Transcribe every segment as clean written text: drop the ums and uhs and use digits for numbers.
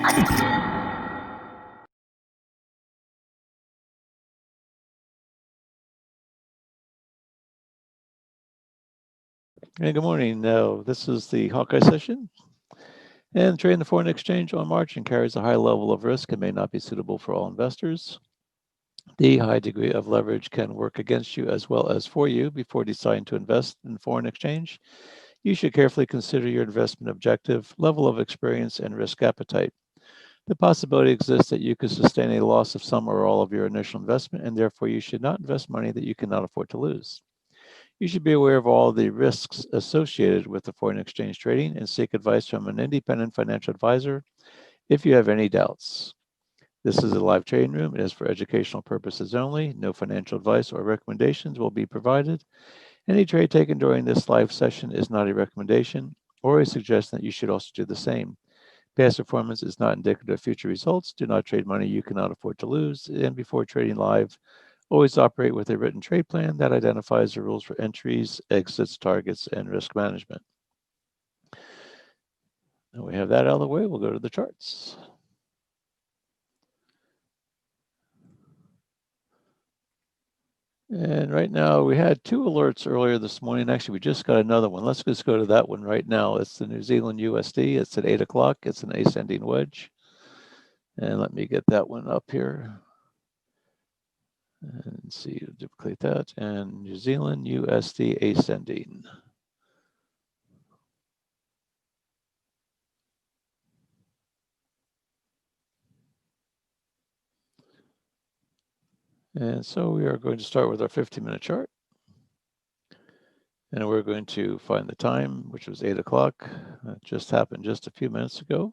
Hey, good morning. Now, this is the Hawkeye session, and trading the foreign exchange on margin carries a high level of risk and may not be suitable for all investors. The high degree of leverage can work against you as well as for you. Before deciding to invest in foreign exchange, you should carefully consider your investment objective, level of experience, and risk appetite. The possibility exists that you could sustain a loss of some or all of your initial investment, and therefore you should not invest money that you cannot afford to lose. You should be aware of all the risks associated with the foreign exchange trading and seek advice from an independent financial advisor if you have any doubts. This is a live trading room. It is for educational purposes only. No financial advice or recommendations will be provided. Any trade taken during this live session is not a recommendation or a suggestion that you should also do the same. Past performance is not indicative of future results. Do not trade money you cannot afford to lose. And before trading live, always operate with a written trade plan that identifies the rules for entries, exits, targets, and risk management. Now we have that out of the way. We'll go to the charts. And right now we had two alerts earlier this morning. Actually, we just got another one. Let's just go to that one right now. It's the New Zealand USD. It's at 8 o'clock. It's an ascending wedge. And let me get that one up here. And see, duplicate that. And New Zealand USD ascending. And so we are going to start with our 15-minute chart. And we're going to find the time, which was 8 o'clock. That just happened just a few minutes ago.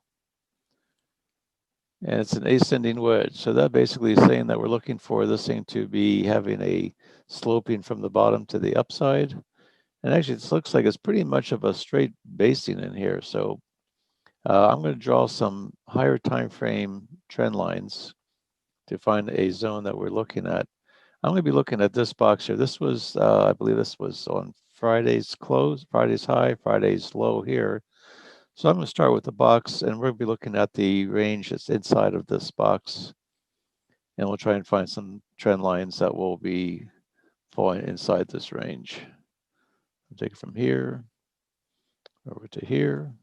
And it's an ascending wedge. So that basically is saying that we're looking for this thing to be having a sloping from the bottom to the upside. And actually, this looks like it's pretty much of a straight basing in here. So I'm going to draw some higher time frame trend lines to find a zone that we're looking at. I'm going to be looking at this box here. This was, I believe this was on Friday's close, Friday's high, Friday's low here. So I'm going to start with the box, and we're going to be looking at the range that's inside of this box. And we'll try and find some trend lines that will be falling inside this range. I'll take it from here over to here.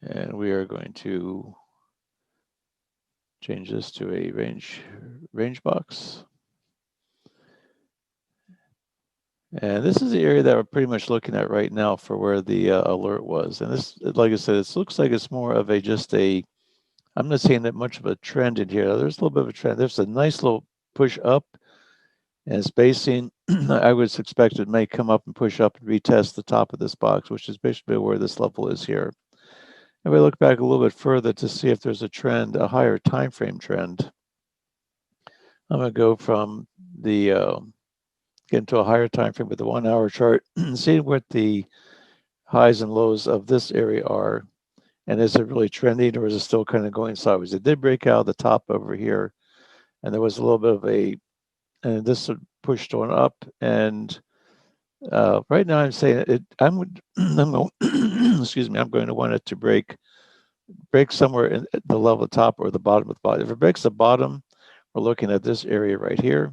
And we are going to change this to a range box. And this is the area that we're pretty much looking at right now for where the alert was. And this, like I said, it looks like it's more of I'm not seeing that much of a trend in here. There's a little bit of a trend. There's a nice little push up and it's basing. I would expect it may come up and push up and retest the top of this box, which is basically where this level is here. And we look back a little bit further to see if there's a trend, a higher time frame trend. I'm going to go from the get into a higher time frame with the 1 hour chart, see what the highs and lows of this area are. And is it really trending or is it still kind of going sideways? It did break out the top over here, and there was a little bit of and this pushed on up. And right now I'm saying excuse me, I'm going to want it to break somewhere in the level top or the bottom of the bottom. If it breaks the bottom, we're looking at this area right here.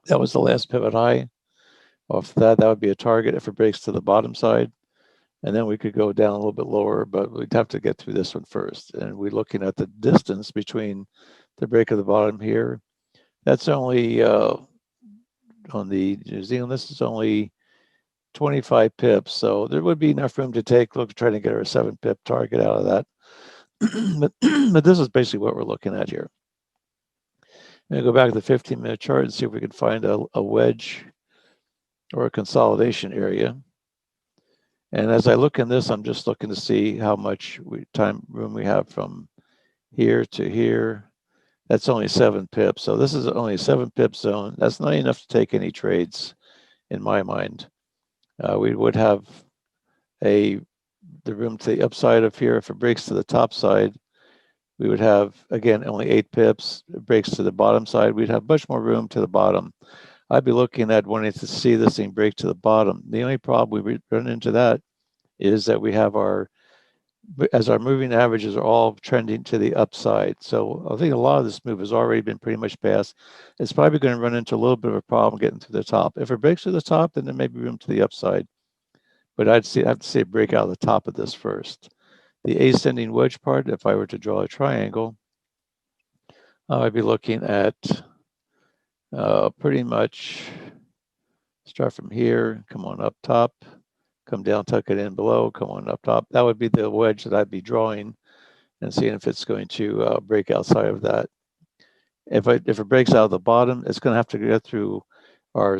That was the last pivot high. Off that would be a target if it breaks to the bottom side. And then we could go down a little bit lower, but we'd have to get through this one first. And we're looking at the distance between the break of the bottom here. That's only on the New Zealand, this is only 25 pips. So there would be enough room to try to get our 7 pip target out of that. but this is basically what we're looking at here. I'm going to go back to the 15-minute chart and see if we can find a wedge or a consolidation area. And as I look in this, I'm just looking to see how much time room we have from here to here. That's only 7 pips. So this is only a 7 pip zone. That's not enough to take any trades in my mind. We would have the room to the upside of here. If it breaks to the top side, we would have, again, only 8 pips. It breaks to the bottom side, we'd have much more room to the bottom. I'd be looking at wanting to see this thing break to the bottom. The only problem we run into that is that we have our as our moving averages are all trending to the upside. So I think a lot of this move has already been pretty much passed. It's probably going to run into a little bit of a problem getting to the top. If it breaks to the top, then there may be room to the upside. But I'd have to see it break out of the top of this first. The ascending wedge part, if I were to draw a triangle, I'd be looking at pretty much start from here, come on up top, come down, tuck it in below, come on up top. That would be the wedge that I'd be drawing and seeing if it's going to break outside of that. If it breaks out of the bottom, it's going to have to get through our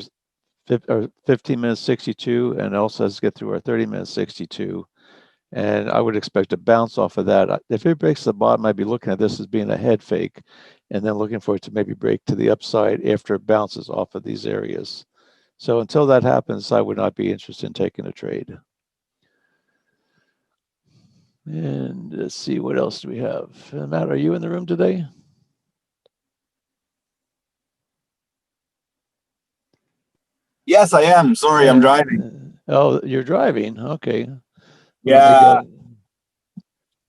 15 minutes 62 and also has to get through our 30 minutes 62. And I would expect a bounce off of that. If it breaks the bottom, I'd be looking at this as being a head fake and then looking for it to maybe break to the upside after it bounces off of these areas. So until that happens, I would not be interested in taking a trade. And let's see, what else do we have? Matt, are you in the room today? Yes, I am. Sorry, I'm driving. Oh, you're driving. Okay. Yeah.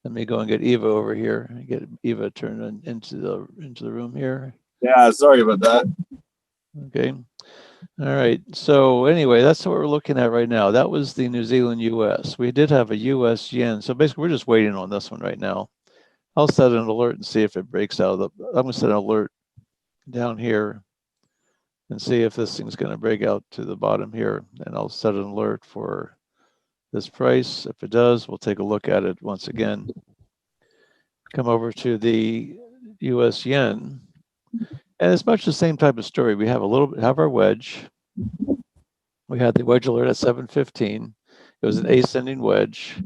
Let me go and get Eva over here. Get Eva turned into the room here. Yeah, sorry about that. Okay. All right. So anyway, that's what we're looking at right now. That was the New Zealand US. We did have a US yen. So basically, we're just waiting on this one right now. I'll set an alert and see if it breaks out of the. I'm going to set an alert down here and see if this thing's going to break out to the bottom here. And I'll set an alert for this price. If it does, we'll take a look at it once again. Come over to the US yen. And it's much the same type of story. We have our wedge. We had the wedge alert at 7:15. It was an ascending wedge.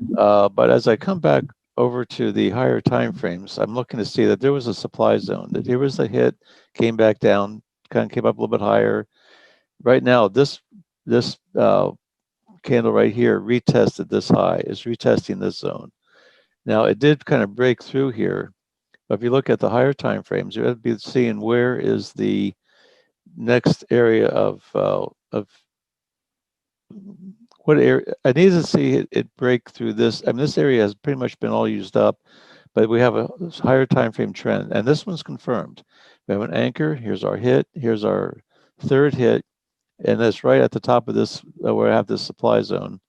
But as I come back over to the higher time frames, I'm looking to see that there was a supply zone, that here was a hit, came back down, kind of came up a little bit higher. Right now, this candle right here retested this high, is retesting this zone. Now, it did kind of break through here. But if you look at the higher time frames, you'll be seeing where is the next area of what area. I need to see it break through this. I mean, this area has pretty much been all used up, but we have a higher time frame trend, and this one's confirmed. We have an anchor. Here's our hit. Here's our third hit, and that's right at the top of this where I have this supply zone.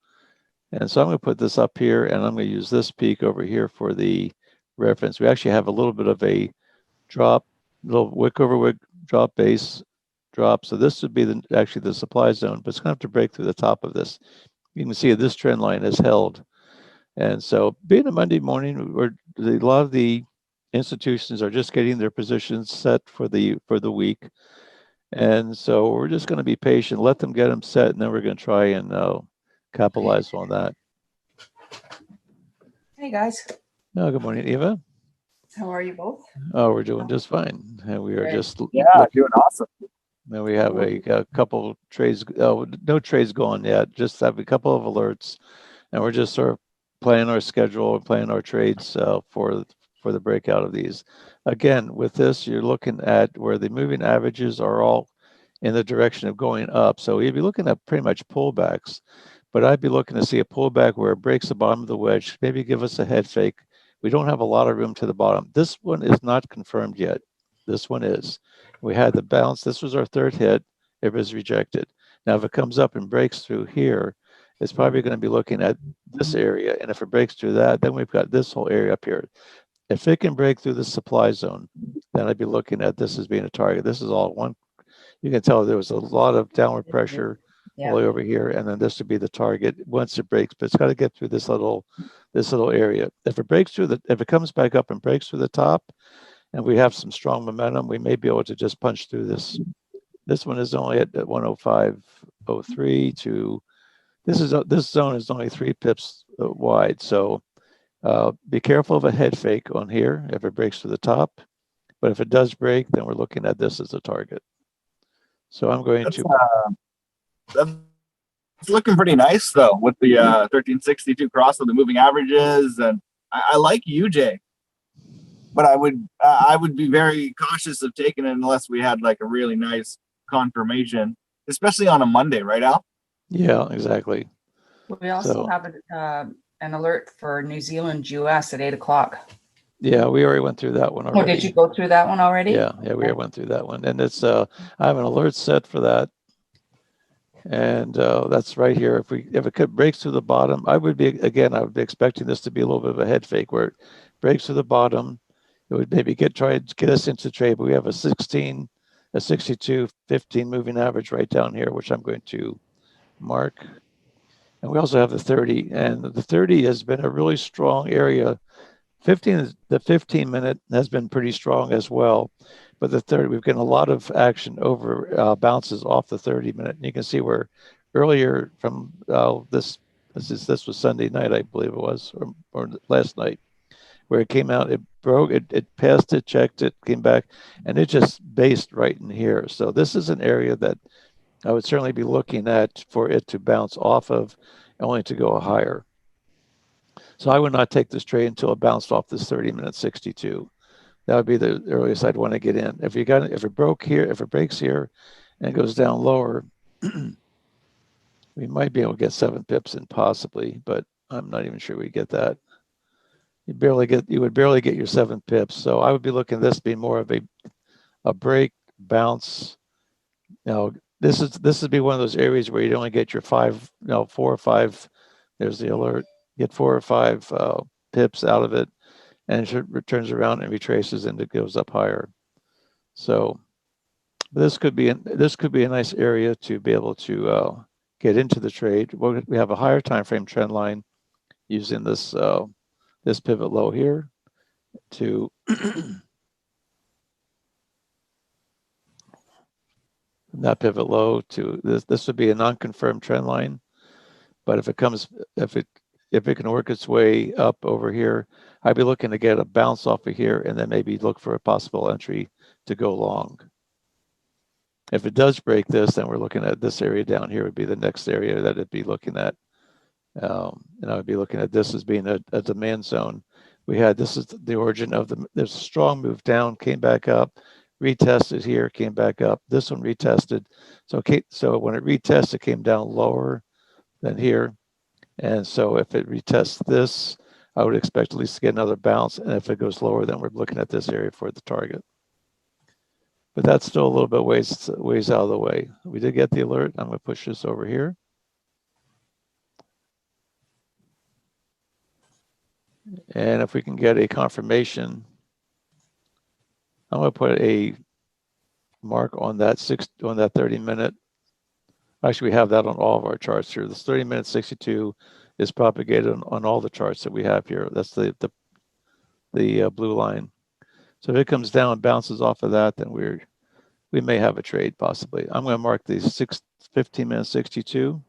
And so I'm going to put this up here, and I'm going to use this peak over here for the reference. We actually have a little bit of a drop, little wick over wick drop, base drop. So this would be actually the supply zone, but it's going to have to break through the top of this. You can see this trend line is held. And so being a Monday morning, a lot of the institutions are just getting their positions set for the week. And so we're just going to be patient, let them get them set, and then we're going to try and capitalize on that. Hey guys. Oh, good morning, Eva. How are you both? Oh, we're doing just fine. And we are just doing awesome. And we have a couple trades. Oh, no trades going yet. Just have a couple of alerts, and we're just sort of planning our schedule and planning our trades for the breakout of these. Again, with this, you're looking at where the moving averages are all in the direction of going up. So you'd be looking at pretty much pullbacks, but I'd be looking to see a pullback where it breaks the bottom of the wedge, maybe give us a head fake. We don't have a lot of room to the bottom. This one is not confirmed yet. This one is. We had the bounce. This was our third hit. It was rejected. Now, if it comes up and breaks through here, it's probably going to be looking at this area. And if it breaks through that, then we've got this whole area up here. If it can break through the supply zone, then I'd be looking at this as being a target. This is all one. You can tell there was a lot of downward pressure all the way over here, and then this would be the target once it breaks. But it's got to get through this little area. If it breaks through if it comes back up and breaks through the top, and we have some strong momentum, we may be able to just punch through this. This one is only at 105.03 to this zone is only 3 pips wide. So be careful of a head fake on here if it breaks to the top. But if it does break, then we're looking at this as a target. So I'm going to. That's looking pretty nice though, with the 1362 cross of the moving averages, and I like UJ. But I would be very cautious of taking it unless we had like a really nice confirmation, especially on a Monday, right, Al? Yeah, exactly. We also have an alert for New Zealand, US at 8 o'clock. Yeah, we already went through that one already. Oh, did you go through that one already? Yeah, we already went through that one. And it's I have an alert set for that. And that's right here. If it breaks through the bottom, I would be expecting this to be a little bit of a head fake where it breaks through the bottom. It would maybe try to get us into trade, but we have a 16, a 62, 15 moving average right down here, which I'm going to mark. And we also have the 30, and the 30 has been a really strong area. The 15 minute has been pretty strong as well. But the 30, we've gotten a lot of action over bounces off the 30 minute. And you can see where earlier from this was Sunday night, I believe it was, or last night, where it came out, it broke, it passed it, checked it, came back, and it just based right in here. So this is an area that I would certainly be looking at for it to bounce off of, only to go higher. So I would not take this trade until it bounced off this 30-minute 62. That would be the earliest I'd want to get in. If it breaks here and goes down lower, we might be able to get 7 pips in possibly, but I'm not even sure we get that. You would barely get your 7 pips. So I would be looking at this being more of a break, bounce. Now this would be one of those areas where you only get your 4 or 5. There's the alert. Get 4 or 5 pips out of it, and it returns around and retraces and it goes up higher. So this could be a nice area to be able to get into the trade. We have a higher time frame trend line using this this pivot low here to that pivot low to this. This would be a non-confirmed trend line, but if it can work its way up over here, I'd be looking to get a bounce off of here and then maybe look for a possible entry to go long. If it does break this, then we're looking at this area down here would be the next area that it'd be looking at. And I would be looking at this as being a demand zone. This is the origin of there's a strong move down, came back up, retested here, came back up. This one retested. So when it retested, it came down lower than here. And so if it retests this, I would expect at least to get another bounce. And if it goes lower, then we're looking at this area for the target. But that's still a little bit ways out of the way. We did get the alert. I'm going to push this over here. And if we can get a confirmation, I'm going to put a mark on that 30-minute. Actually, we have that on all of our charts here. This 30-minute 62 is propagated on all the charts that we have here. That's the blue line. So if it comes down and bounces off of that, then we may have a trade possibly. I'm going to mark the 15-minute 62.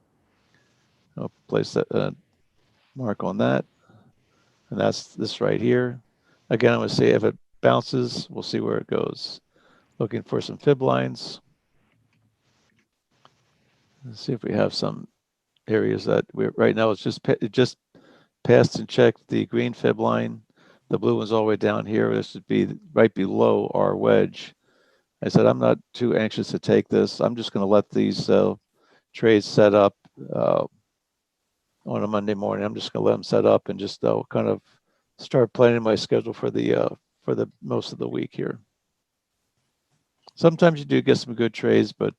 I'll place that mark on that. And that's this right here. Again, I'm going to say if it bounces, we'll see where it goes. Looking for some fib lines. Let's see if we have some areas that right now it just passed and checked the green fib line. The blue one's all the way down here. This would be right below our wedge. I said I'm not too anxious to take this. I'm just going to let these trades set up on a Monday morning. I'm just going to let them set up and just kind of start planning my schedule for the most of the week here. Sometimes you do get some good trades, but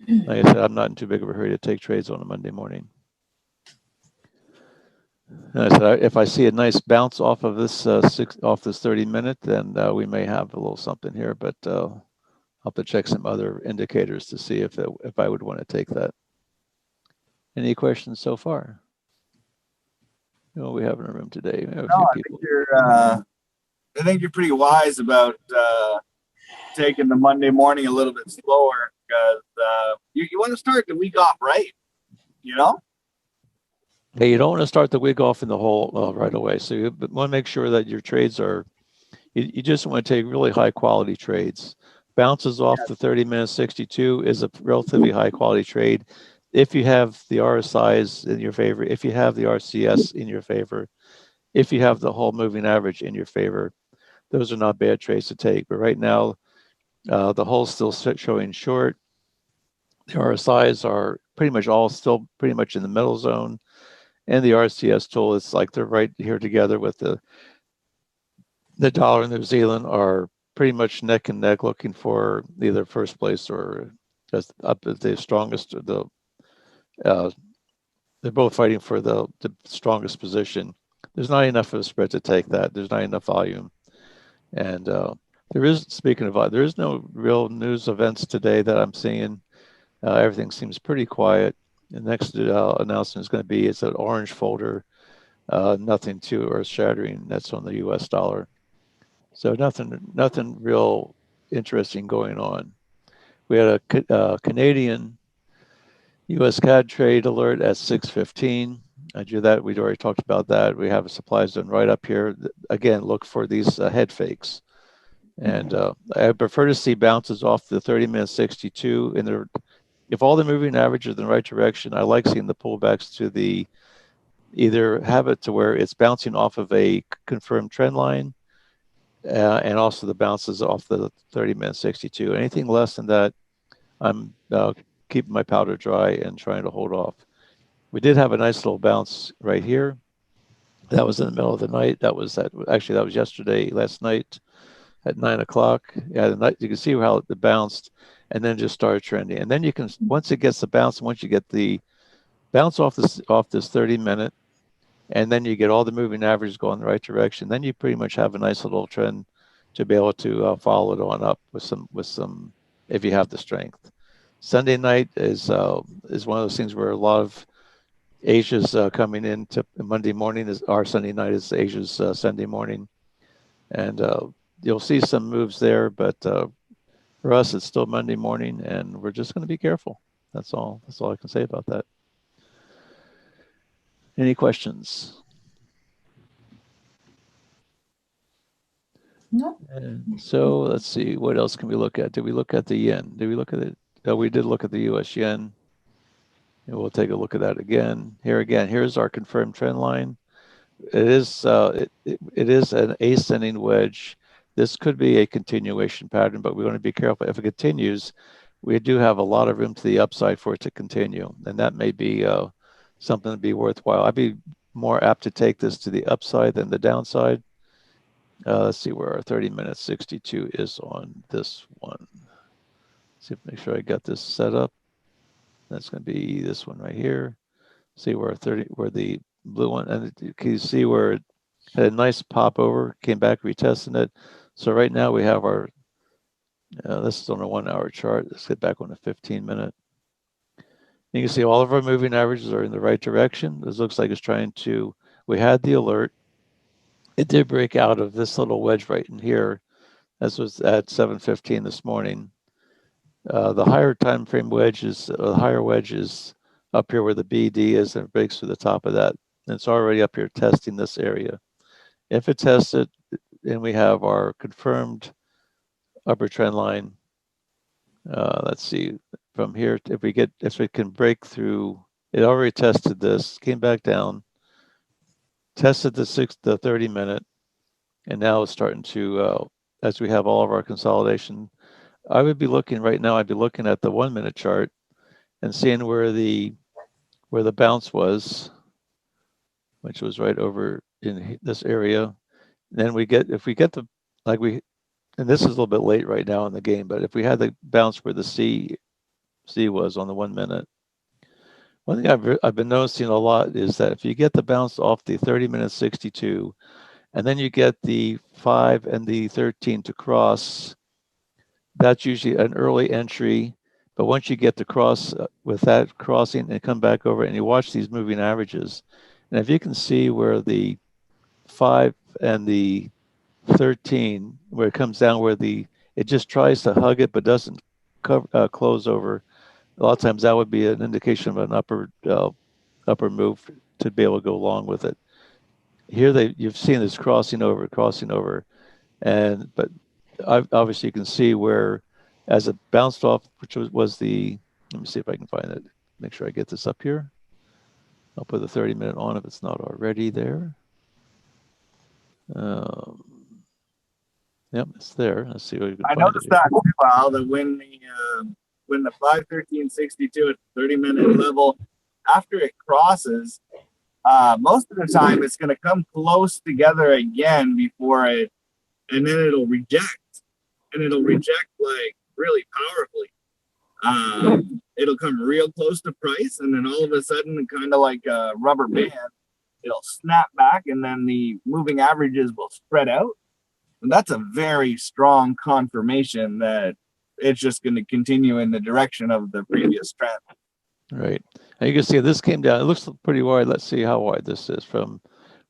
like I said, I'm not in too big of a hurry to take trades on a Monday morning. And I said, if I see a nice bounce off of this 30-minute, then we may have a little something here. But I'll have to check some other indicators to see if I would want to take that. Any questions so far? What we have in the room today? We have a few people. I think you're pretty wise about taking the Monday morning a little bit slower because you want to start the week off right, you know? Yeah, you don't want to start the week off in the hole right away. So you want to make sure that your trades are, you just want to take really high quality trades. Bounces off the 30-minute 62 is a relatively high quality trade. If you have the RSIs in your favor, if you have the RCS in your favor, if you have the whole moving average in your favor, those are not bad trades to take. But right now, the whole's still showing short. The RSIs are pretty much all still pretty much in the middle zone. and the RCS tool. It's like they're right here together with the dollar in New Zealand are pretty much neck and neck, looking for either first place or just up at the strongest. Uh, they're both fighting for the strongest position. There's not enough of a spread to take that. There's not enough volume, and there is. Speaking of, there is no real news events today that I'm seeing. Everything seems pretty quiet. The next announcement is going to be it's an orange folder. Nothing too earth shattering. That's on the U.S. dollar. So nothing real interesting going on. We had a Canadian U.S. CAD trade alert at 6:15. I drew that. We'd already talked about that. We have a supply zone right up here. Again, look for these head fakes. And I prefer to see bounces off the 30-minute 62. And if all the moving averages in the right direction, I like seeing the pullbacks to the either have it to where it's bouncing off of a confirmed trend line and also the bounces off the 30-minute 62. Anything less than that, I'm keeping my powder dry and trying to hold off. We did have a nice little bounce right here. That was in the middle of the night. That was yesterday, last night at 9 o'clock. Yeah, the night, you can see how it bounced and then just started trending. And then you can, once it gets the bounce, once you get the bounce off this 30-minute, and then you get all the moving averages going in the right direction, then you pretty much have a nice little trend to be able to follow it on up with some if you have the strength. Sunday night is one of those things where a lot of Asia's coming in to Monday morning. Is our Sunday night is Asia's Sunday morning, and you'll see some moves there, but for us it's still Monday morning, and we're just going to be careful. That's all I can say about that. Any questions? No. And so let's see, what else can we look at? Did we look at the yen? Did we look at it? Oh, we did look at the US yen. And we'll take a look at that again. Here's our confirmed trend line. It is an ascending wedge. This could be a continuation pattern, but we want to be careful. If it continues, we do have a lot of room to the upside for it to continue, and that may be something to be worthwhile. I'd be more apt to take this to the upside than the downside. Let's see where our 30-minute 62 is on this one. See, make sure I got this set up. That's going to be this one right here. See where the blue one, and you can see where it had a nice pop over, came back retesting it. So right now we have our, this is on a 1 hour chart. Let's get back on a 15-minute. You can see all of our moving averages are in the right direction. This looks like it's trying to, we had the alert. It did break out of this little wedge right in here. This was at 7:15 this morning. The higher time frame wedge is, the higher wedge is up here where the BD is, and it breaks through the top of that. And it's already up here testing this area. If it tests it, and we have our confirmed upper trend line, let's see from here, if we can break through, it already tested this, came back down, tested the 30-minute, and now it's starting to, as we have all of our consolidation, I would be looking right now, I'd be looking at the 1 minute chart and seeing where the bounce was, which was right over in this area. And then if we get the, and this is a little bit late right now in the game, but if we had the bounce where the C was on the 1 minute, one thing I've been noticing a lot is that if you get the bounce off the 30-minute 62, and then you get the 5 and the 13 to cross, that's usually an early entry. But once you get the cross with that crossing and come back over, and you watch these moving averages, and if you can see where the 5 and the 13, where it comes down, where it just tries to hug it but doesn't close over, a lot of times that would be an indication of an upper move to be able to go along with it. Here you've seen this crossing over, but obviously you can see where as it bounced off, which was the, let me see if I can find it, make sure I get this up here. I'll put the 30-minute on if it's not already there. Yep, it's there. Let's see what we can I find. noticed that too, Al, that when the 513.62 at the 30-minute level, after it crosses, most of the time it's going to come close together again before it, and then it'll reject, and it'll reject like really powerfully. It'll come real close to price, and then all of a sudden, kind of like a rubber band, it'll snap back, and then the moving averages will spread out. And that's a very strong confirmation that it's just going to continue in the direction of the previous trend. Right. And you can see this came down. It looks pretty wide. Let's see how wide this is from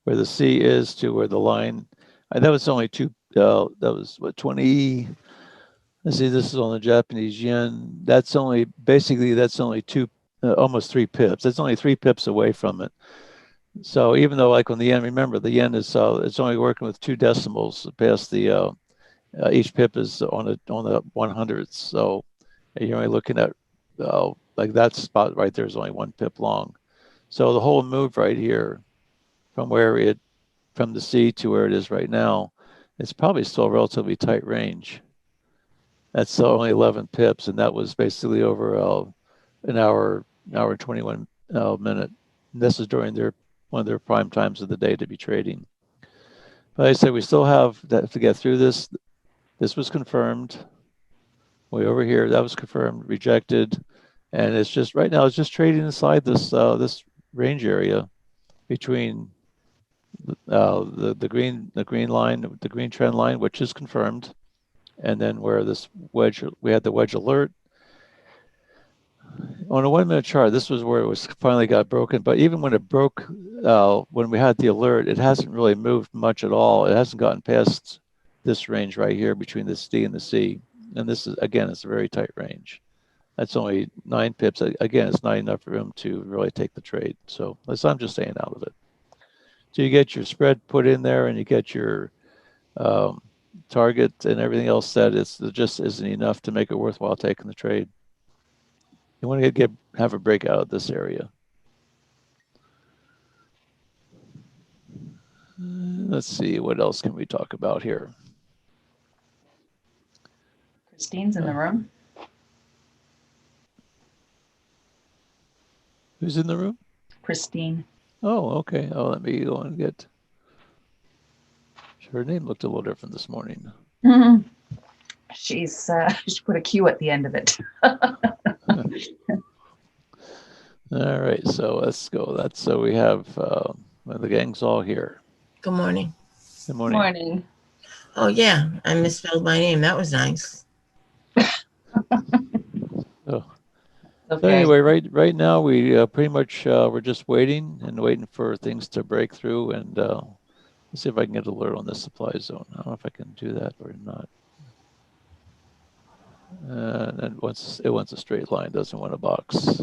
where the C is to where the line. That was only two. That was what, 20. Let's see. This is on the Japanese yen. That's only basically two, almost 3 pips. That's only 3 pips away from it. So even though, like on the yen, remember the yen is it's only working with 2 decimals past the each pip is on the 100th. So you're only looking at like that spot right there is only 1 pip long. So the whole move right here from the C to where it is right now, it's probably still a relatively tight range. That's only 11 pips, and that was basically over an hour and 21 minute. And this is during one of their prime times of the day to be trading. But I said we still have to get through this. This was confirmed. Way over here, that was confirmed, rejected, and it's just right now it's just trading inside this this range area between the green line, the green trend line, which is confirmed, and then where this wedge, we had the wedge alert. On a 1 minute chart, this was where it was finally got broken. But even when it broke, when we had the alert, it hasn't really moved much at all. It hasn't gotten past this range right here between this D and the C. And this is, again, it's a very tight range. That's only 9 pips. Again, it's not enough room to really take the trade. So I'm just staying out of it. So you get your spread put in there and you get your target and everything else set. It just isn't enough to make it worthwhile taking the trade. You want to have a breakout of this area. Let's see, what else can we talk about here? Christine's in the room. Who's in the room? Christine. Oh, okay. Oh, let me go and get. Her name looked a little different this morning. Mm-hmm. She put a Q at the end of it. All right, so let's go. So we have the gang's all here. Good morning. Good morning. Morning. Oh, yeah, I misspelled my name. That was nice. So Okay. anyway, right now we pretty much we're just waiting for things to break through, and let's see if I can get an alert on this supply zone. I don't know if I can do that or not. And once it wants a straight line, doesn't want a box.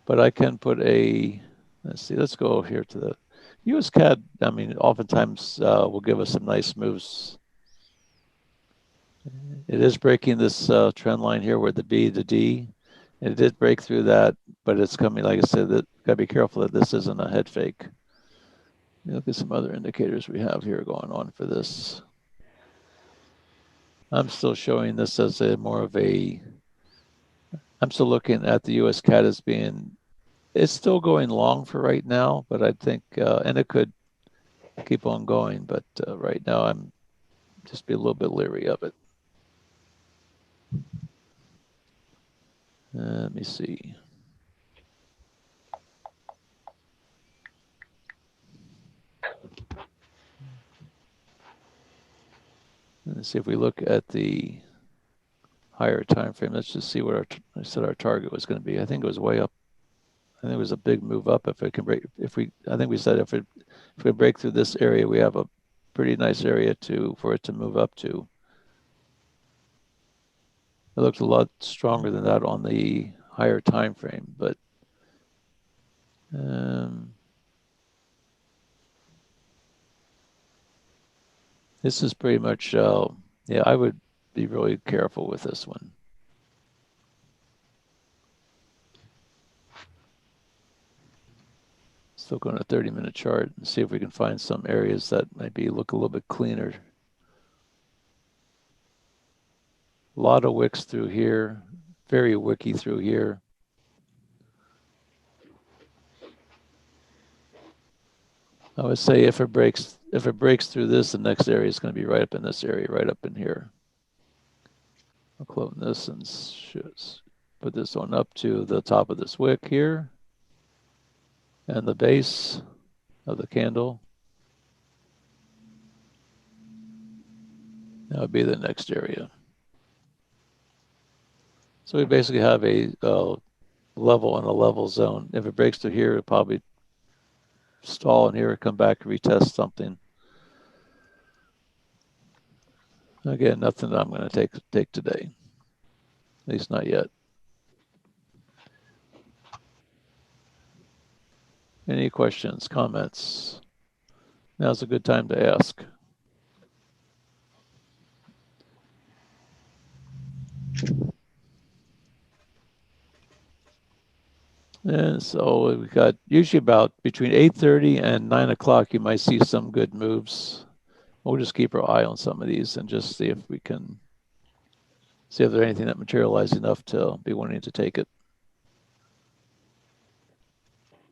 But I can put let's see, let's go here to the US CAD. I mean, oftentimes will give us some nice moves. It is breaking this trend line here where the B to D. It did break through that, but it's coming, like I said, that got to be careful that this isn't a head fake. Look at some other indicators we have here going on for this. I'm still showing this as I'm still looking at the US CAD as being, it's still going long for right now, but I think, and it could keep on going, but right now I'm just be a little bit leery of it. Let me see. Let's see if we look at the higher time frame. Let's just see what I said our target was going to be. I think it was way up. I think it was a big move up. If it can break, I think we said if we break through this area, we have a pretty nice area for it to move up to. It looked a lot stronger than that on the higher time frame, but this is pretty much, yeah, I would be really careful with this one. Still going to 30-minute chart and see if we can find some areas that maybe look a little bit cleaner. A lot of wicks through here, very wicky through here. I would say if it breaks through this, the next area is going to be right up in this area, right up in here. I'll clone this and put this one up to the top of this wick here, and the base of the candle. That would be the next area. So we basically have a level and a level zone. If it breaks through here, it'll probably stall in here, come back, retest something. Again, nothing that I'm going to take today, at least not yet. Any questions, comments? Now's a good time to ask. And so we got usually about between 8:30 and 9 o'clock, you might see some good moves. We'll just keep our eye on some of these and just see if we can see if there's anything that materialized enough to be wanting to take it.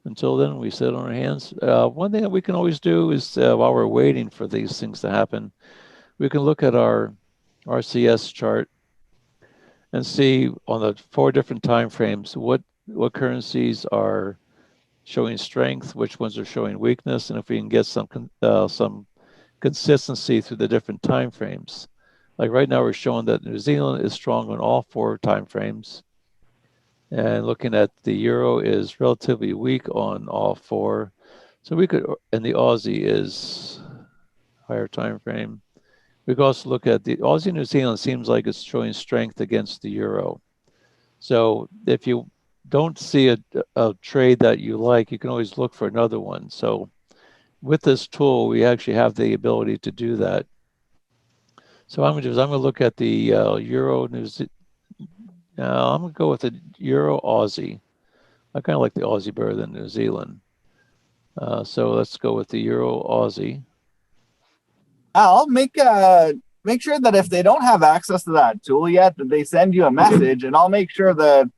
Until then, we sit on our hands. One thing that we can always do is while we're waiting for these things to happen, we can look at our RCS chart and see on the 4 different time frames what currencies are showing strength, which ones are showing weakness, and if we can get some consistency through the different time frames. Like right now, we're showing that New Zealand is strong on all 4 time frames, and looking at the euro is relatively weak on all 4. So we could, and the Aussie is higher time frame. We could also look at the Aussie New Zealand seems like it's showing strength against the euro. So if you don't see a trade that you like, you can always look for another one. So with this tool, we actually have the ability to do that. So what I'm going to do is I'm going to look at the Euro New Zealand. I'm going to go with the Euro Aussie. I kind of like the Aussie better than New Zealand. So let's go with the Euro Aussie. I'll make sure that if they don't have access to that tool yet, that they send you a message, and I'll make sure that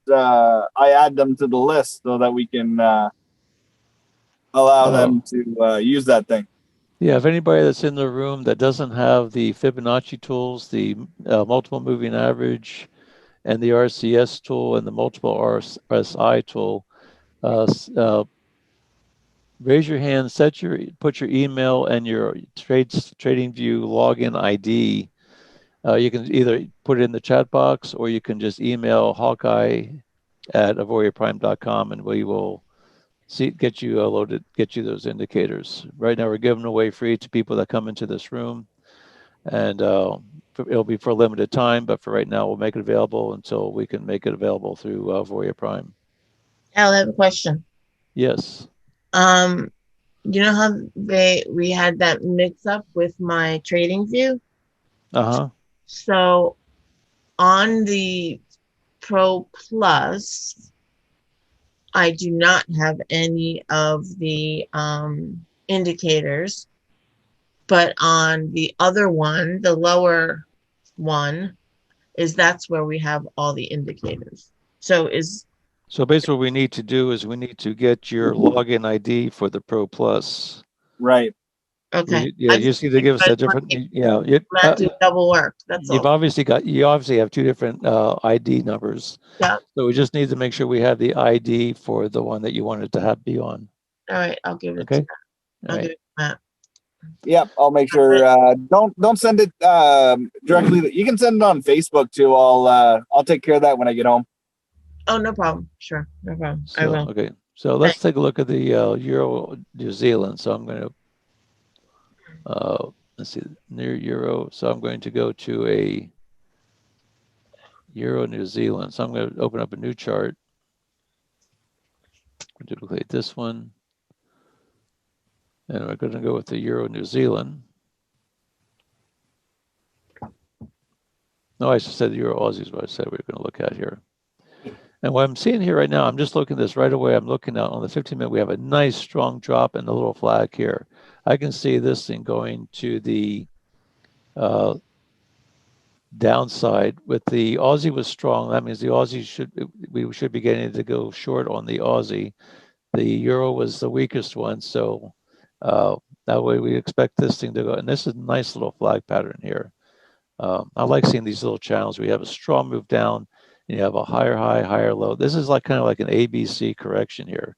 I add them to the list so that we can allow them to use that thing. Yeah, if anybody that's in the room that doesn't have the Fibonacci tools, the multiple moving average, and the RCS tool and the multiple RSI tool, raise your hand, put your email and your TradingView login ID. You can either put it in the chat box or you can just email Hawkeye at AuvoriaPrime.com and we will get you those indicators. Right now, we're giving away free to people that come into this room, and it'll be for a limited time. But for right now, we'll make it available until we can make it available through Auvoria Prime. Al, I have a question. Yes. You know how we had that mix up with my trading view? Uh-huh. So on the Pro Plus, I do not have any of the indicators, but on the other one, the lower one, that's where we have all the indicators. So basically what we need to do is we need to get your login ID for the Pro Plus. Right. Okay. You just need to give us a different. Yeah. Do double work. That's all. You obviously have 2 different ID numbers. Yeah. So we just need to make sure we have the ID for the one that you wanted to be on. All right, I'll give it. Okay. To I'll give it to Matt. Yep, I'll make sure. Don't send it directly. You can send it on Facebook too. I'll take care of that when I get home. Oh, no problem. Sure, no problem. I will. Okay. So let's take a look at the Euro New Zealand. So I'm going to let's see, near Euro. So I'm going to go to a Euro New Zealand. So I'm going to open up a new chart. Duplicate this one. And we're going to go with the Euro New Zealand. No, I just said the Euro Aussie is what I said we were going to look at here. And what I'm seeing here right now, I'm just looking at this right away. I'm looking at on the 15-minute, we have a nice strong drop in the little flag here. I can see this thing going to the downside. With the Aussie was strong. That means the Aussie we should be getting to go short on the Aussie. The Euro was the weakest one, so That way we expect this thing to go, and this is a nice little flag pattern here. I like seeing these little channels. We have a strong move down, and you have a higher high, higher low. This is like kind of like an ABC correction here,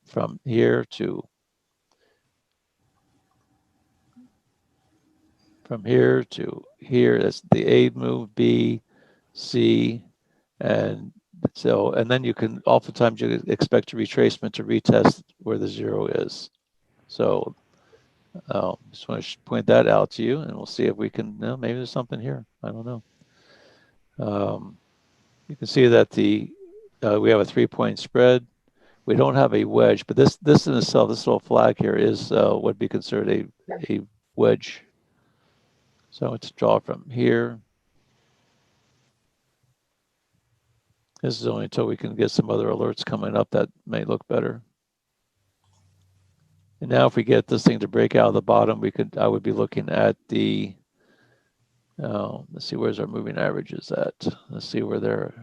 from here to here. That's the A move, B, C, and so, and then you can oftentimes you expect a retracement to retest where the 0 is. So just want to point that out to you, and we'll see if we can. No, maybe there's something here. I don't know. You can see that we have a 3-point spread. We don't have a wedge, but this in itself, this little flag here is would be considered a wedge. So let's draw from here. This is only until we can get some other alerts coming up that may look better. And now if we get this thing to break out of the bottom, I would be looking at the, let's see, where's our moving averages at? Let's see where they're,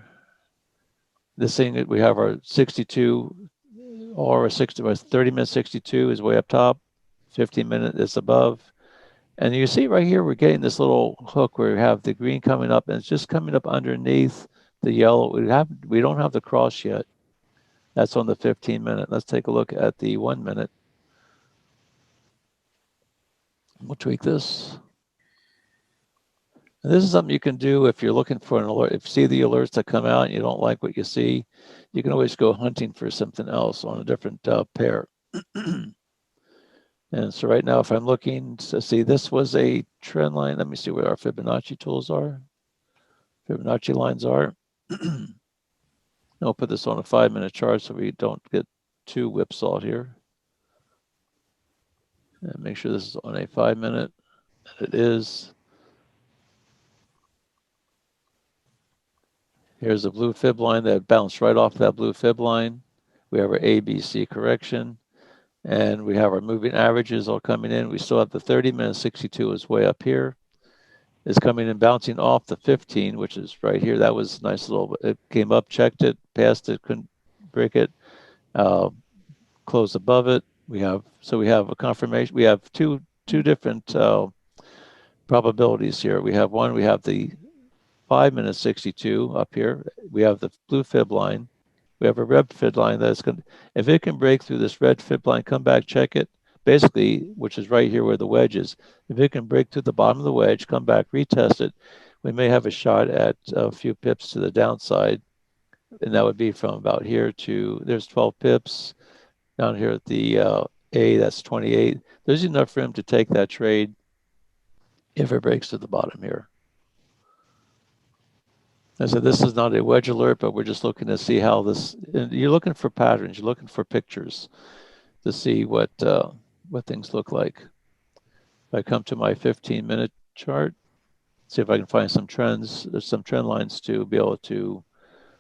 this thing that we have our 62 or 30-minute 62 is way up top, 15-minute is above. And you see right here, we're getting this little hook where we have the green coming up, and it's just coming up underneath the yellow. We don't have the cross yet. That's on the 15-minute. Let's take a look at the 1 minute. We'll tweak this. And this is something you can do if you're looking for an alert. If you see the alerts that come out and you don't like what you see, you can always go hunting for something else on a different pair. And so right now, if I'm looking to see, this was a trend line. Let me see where our Fibonacci tools are. Fibonacci lines are. I'll put this on a 5-minute chart so we don't get too whipsawed here. And make sure this is on a 5-minute. It is. Here's a blue fib line that bounced right off that blue fib line. We have our ABC correction. And we have our moving averages all coming in. We still have the 30-minute 62 is way up here. It's coming and bouncing off the 15, which is right here. That was nice little, it came up, checked it, passed it, couldn't break it, closed above it. We have a confirmation. We have two different probabilities here. We have the 5-minute 62 up here. We have the blue fib line. We have a red fib line that's going to, if it can break through this red fib line, come back, check it, basically, which is right here where the wedge is. If it can break through the bottom of the wedge, come back, retest it, we may have a shot at a few pips to the downside. And that would be from about here to, there's 12 pips. Down here at the A, that's 28. There's enough room to take that trade if it breaks to the bottom here. And so this is not a wedge alert, but we're just looking to see how this, and you're looking for patterns, you're looking for pictures to see what things look like. If I come to my 15-minute chart, see if I can find some trends. There's some trend lines to be able to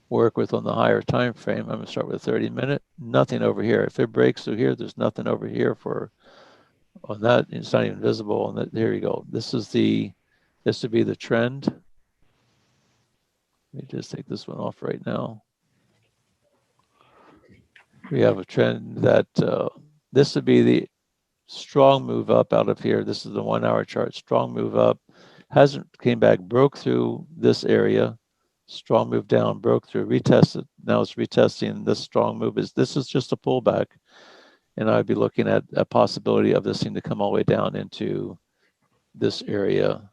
work with on the higher time frame. I'm going to start with a 30-minute. Nothing over here. If it breaks through here, there's nothing over here on that. It's not even visible. And here you go. This would be the trend. Let me just take this one off right now. We have a trend that this would be the strong move up out of here. This is the 1-hour chart. Strong move up. Hasn't came back, broke through this area. Strong move down, broke through, retested. Now it's retesting. This strong move this is just a pullback. And I'd be looking at a possibility of this thing to come all the way down into this area,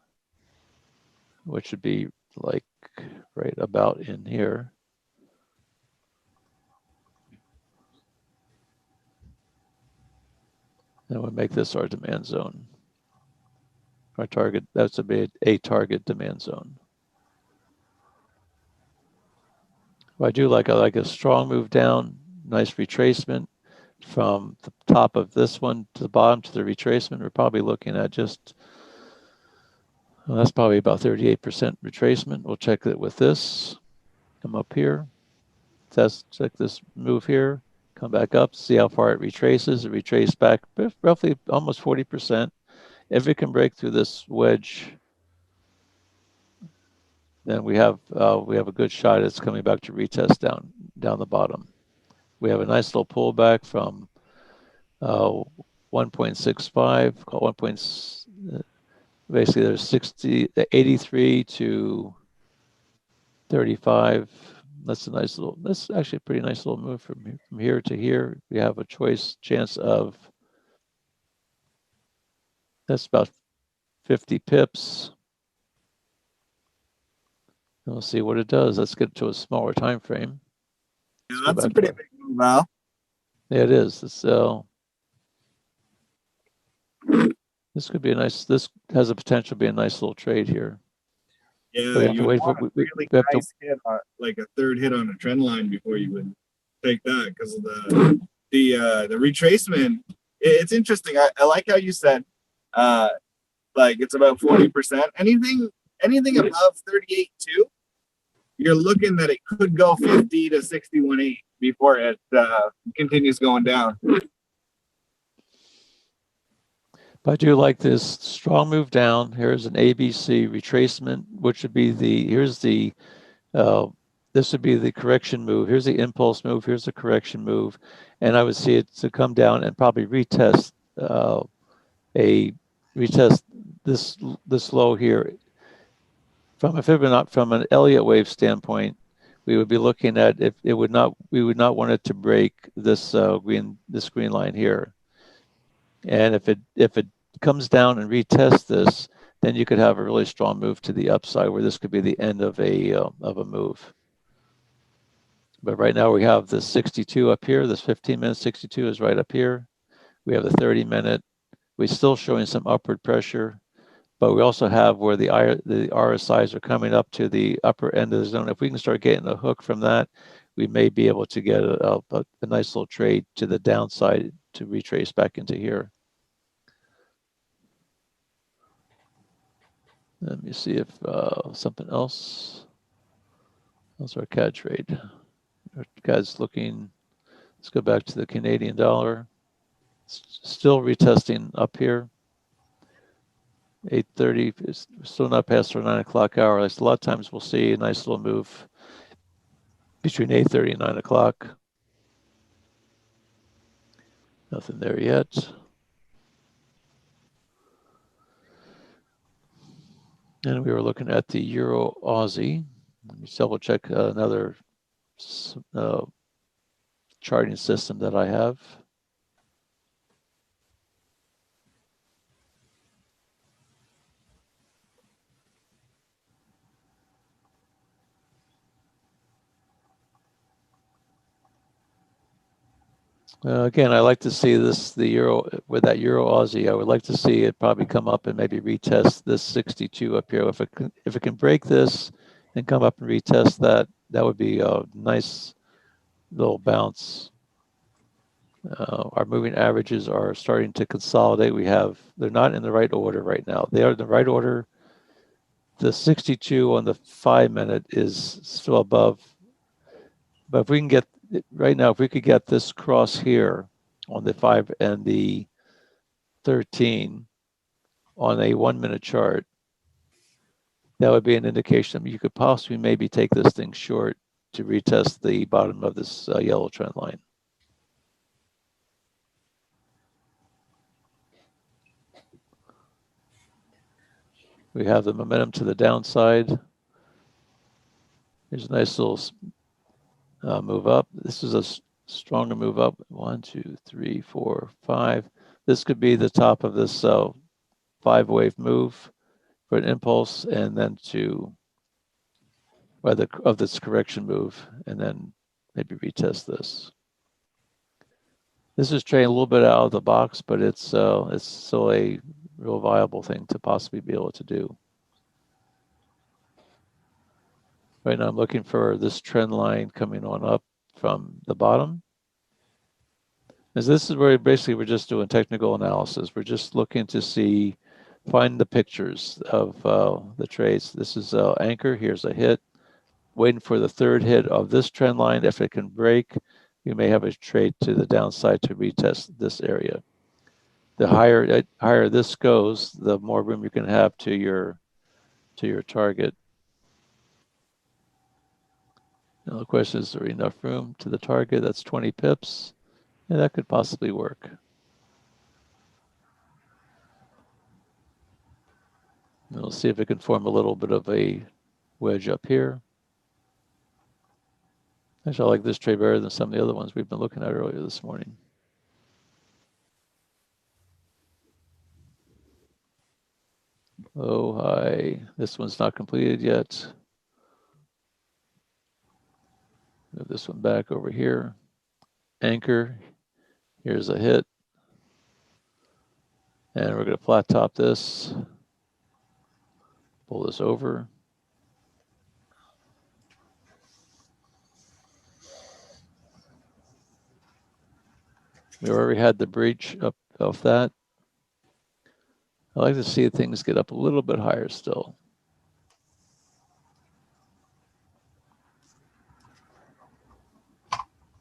which would be like right about in here. And we'll make this our demand zone. Our target, that's a target demand zone. I like a strong move down, nice retracement from the top of this one to the bottom to the retracement. We're probably looking at just, well, that's probably about 38% retracement. We'll check it with this. Come up here, check this move here, come back up, see how far it retraces. It retraces back roughly almost 40%. If it can break through this wedge, then we have a good shot. It's coming back to retest down the bottom. We have a nice little pullback from 1.65, call 1. Basically there's 83 to 35. That's actually a pretty nice little move from here to here. We have a chance of, that's about 50 pips. And we'll see what it does. Let's get to a smaller time frame. Yeah, that's a pretty big move, Al. Yeah, it is. This could be this has a potential to be a nice little trade here. Yeah, you would want a really nice hit, like a third hit on a trend line before you would take that, because of the retracement. It's interesting. I like how you said, like it's about 40%. Anything above 38.2, you're looking that it could go 50 to 61.8 before it continues going down. But I do like this strong move down. Here's an ABC retracement, which would be this would be the correction move. Here's the impulse move. Here's the correction move. And I would see it to come down and probably retest this low here. From an Elliott wave standpoint, we would be looking at we would not want it to break this green line here. And if it comes down and retests this, then you could have a really strong move to the upside, where this could be the end of a move. But right now we have the 62 up here. This 15-minute 62 is right up here. We have the 30-minute. We're still showing some upward pressure, but we also have where the RSIs are coming up to the upper end of the zone. If we can start getting a hook from that, we may be able to get a nice little trade to the downside to retrace back into here. Let me see if something else. How's our CAD trade? Our CAD's looking. Let's go back to the Canadian dollar. Still retesting up here. 8:30 is still not past our 9 o'clock hour. Like a lot of times we'll see a nice little move between 8:30 and 9 o'clock. Nothing there yet. And we were looking at the Euro Aussie. Let me double check another charting system that I have. Again, I like to see the euro with that Euro Aussie. I would like to see it probably come up and maybe retest this 62 up here. If it can break this and come up and retest that, that would be a nice little bounce. Our moving averages are starting to consolidate. They're not in the right order right now. They are in the right order. The 62 on the 5-minute is still above, but if we can get right now, if we could get this cross here on the 5 and the 13 on a 1-minute chart, that would be an indication that you could possibly maybe take this thing short to retest the bottom of this yellow trend line. We have the momentum to the downside. There's a nice little move up. This is a stronger move up. 1, 2, 3, 4, 5. This could be the top of this 5-wave move for an impulse, and then of this correction move, and then maybe retest this. This is trading a little bit out of the box, but it's still a real viable thing to possibly be able to do. Right now I'm looking for this trend line coming on up from the bottom. As this is where basically we're just doing technical analysis. We're just looking to find the pictures of the trades. This is anchor, here's a hit. Waiting for the third hit of this trend line. If it can break, you may have a trade to the downside to retest this area. The higher this goes, the more room you can have to your target. Now the question is there enough room to the target? That's 20 pips, and that could possibly work. And we'll see if it can form a little bit of a wedge up here. Actually, I like this trade better than some of the other ones we've been looking at earlier this morning. Oh, hi. This one's not completed yet. Move this one back over here. Anchor. Here's a hit. And we're going to flat top this. Pull this over. We already had the breach up off that. I like to see things get up a little bit higher still.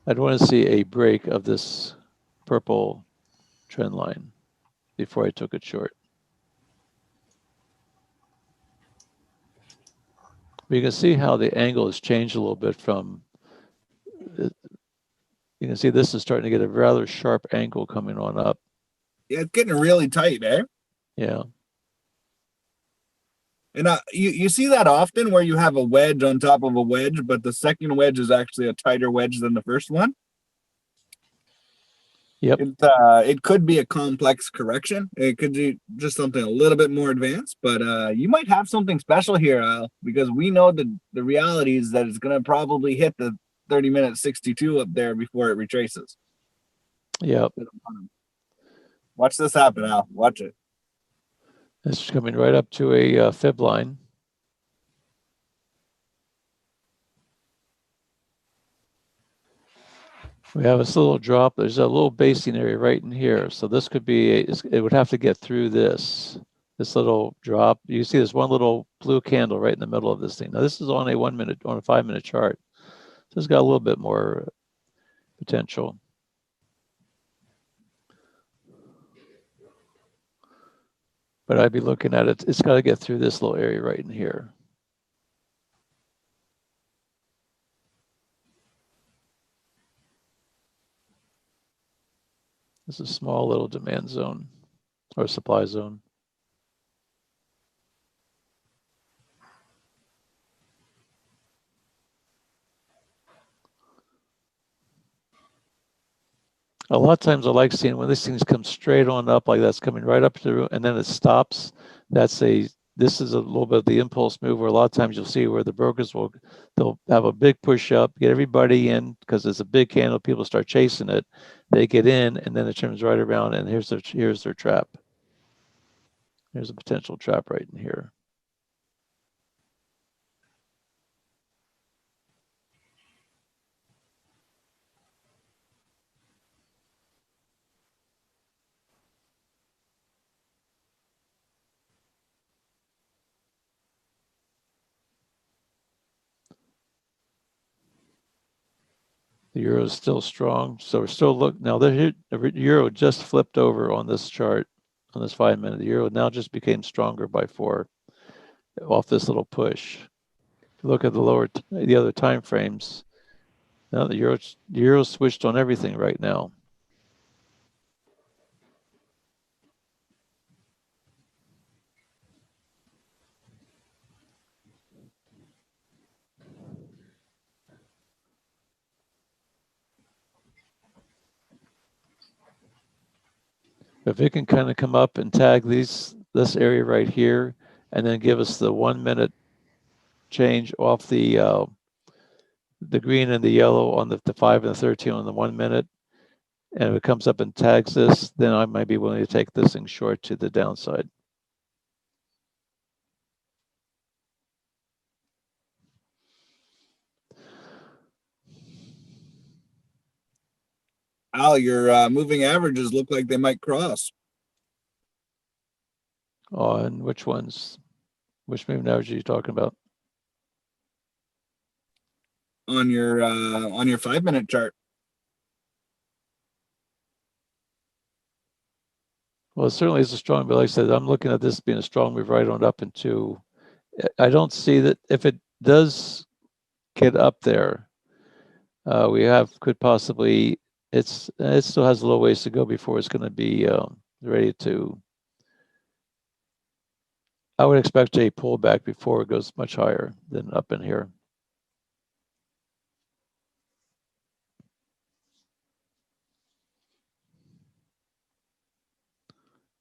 I'd want to see a break of this purple trend line before I took it short. But you can see how the angle has changed a little bit from, you can see this is starting to get a rather sharp angle coming on up. Yeah, it's getting really tight, eh? Yeah. And you see that often where you have a wedge on top of a wedge, but the second wedge is actually a tighter wedge than the first one. Yep. It could be a complex correction. It could be just something a little bit more advanced, but you might have something special here, Al, because we know the reality is that it's going to probably hit the 30-minute 62 up there before it retraces. Yep. Watch this happen, Al. Watch it. It's coming right up to a fib line. We have this little drop. There's a little basing area right in here. So this could be, it would have to get through this little drop. You see this one little blue candle right in the middle of this thing. Now this is on a 1 minute, on a 5 minute chart. So it's got a little bit more potential. But I'd be looking at it, it's got to get through this little area right in here. This is a small little demand zone or supply zone. A lot of times I like seeing when these things come straight on up like that's coming right up to the room and then it stops. This is a little bit of the impulse move where a lot of times you'll see where the brokers they'll have a big push up, get everybody in because it's a big candle, people start chasing it. They get in and then it turns right around and here's their trap. There's a potential trap right in here. The euro is still strong, so we're still now. The euro just flipped over on this chart, on this 5 minute. The euro now just became stronger by 4 off this little push. If you look at the other time frames, now the euro switched on everything right now. If it can kind of come up and tag this area right here, and then give us the 1 minute change off the green and the yellow on the 5 and the 13 on the 1 minute, and if it comes up and tags this, then I might be willing to take this thing short to the downside. Al, your moving averages look like they might cross. On which ones? Which moving average are you talking about? On your 5 minute chart. Well, it certainly is a strong, but like I said, I'm looking at this being a strong move right on up into. I don't see that if it does get up there, could possibly. It still has a little ways to go before it's going to be ready to I would expect a pullback before it goes much higher than up in here.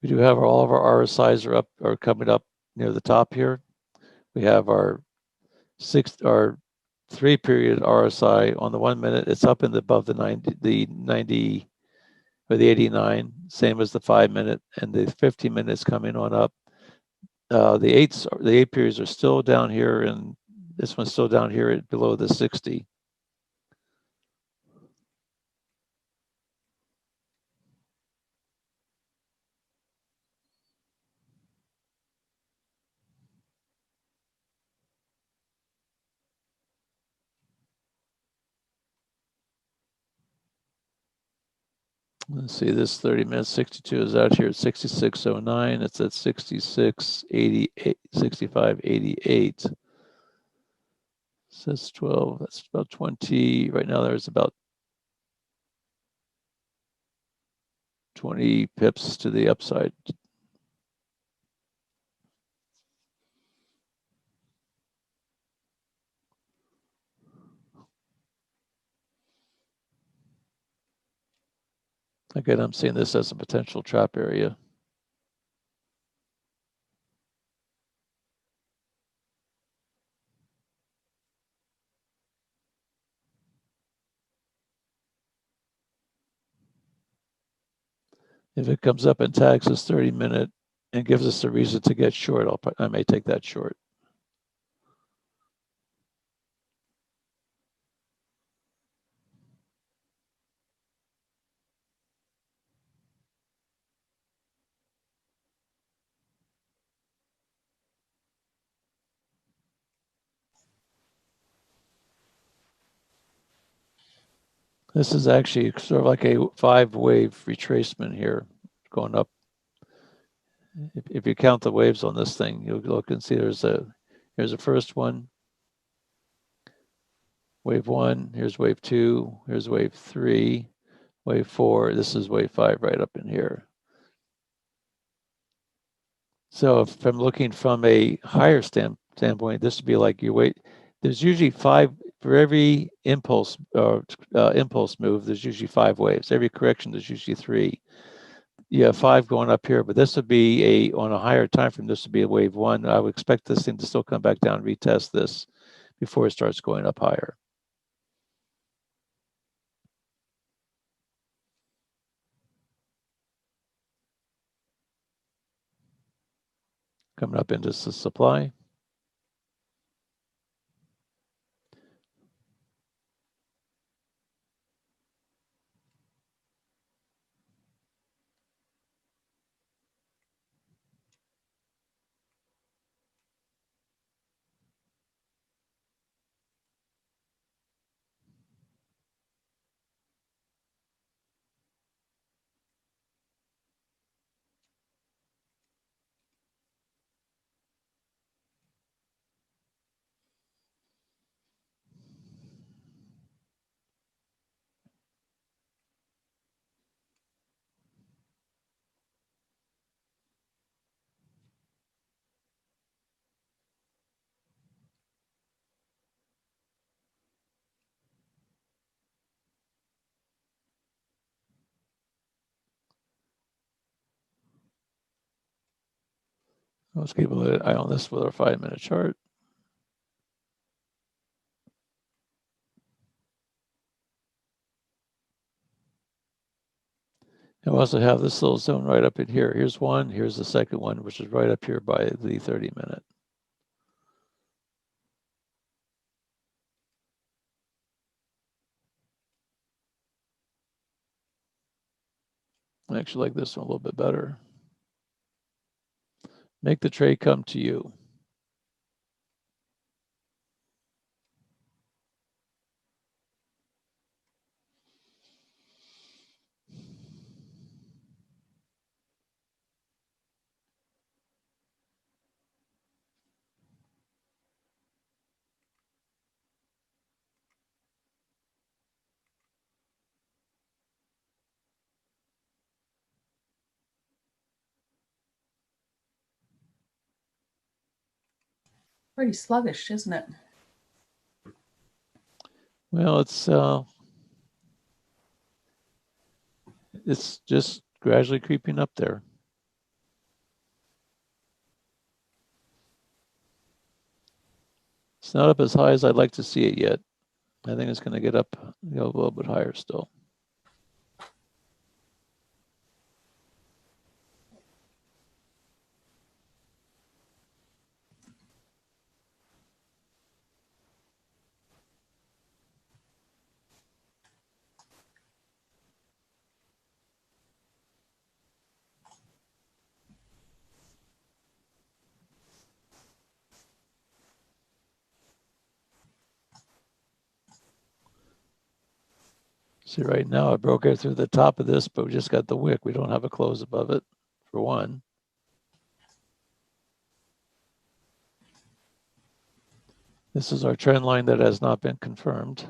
We do have all of our RSIs are coming up near the top here. We have our 3-period RSI on the 1 minute. It's up in above the 90 or the 89, same as the 5 minute, and the 15 minutes coming on up. The 8 periods are still down here, and this one's still down here at below the 60. Let's see, this 30 minutes, 62 is out here at 66.09. It's at 66.88, 65.88. Says 12, that's about 20. Right now there's about 20 pips to the upside. Again, I'm seeing this as a potential trap area. If it comes up and tags this 30-minute and gives us a reason to get short, I may take that short. This is actually sort of like a 5-wave retracement here, going up. If you count the waves on this thing, you'll look and see here's a first one, wave 1, here's wave 2, here's wave 3, wave 4, this is wave 5 right up in here. So if I'm looking from a higher standpoint, this would be like you wait. There's usually 5 for every impulse move. There's usually 5 waves. Every correction, there's usually 3. You have 5 going up here, but this would be on a higher time frame. This would be a wave 1. I would expect this thing to still come back down, retest this before it starts going up higher. Coming up into the supply. Let's keep an eye on this with our 5-minute chart. And we also have this little zone right up in here. Here's one, here's the second one, which is right up here by the 30-minute. I actually like this one a little bit better. Make the trade come to you. Pretty sluggish, isn't it? Well, it's just gradually creeping up there. It's not up as high as I'd like to see it yet. I think it's going to get up, go a little bit higher still. See, right now I broke it through the top of this, but we just got the wick. We don't have a close above it, for one. This is our trend line that has not been confirmed.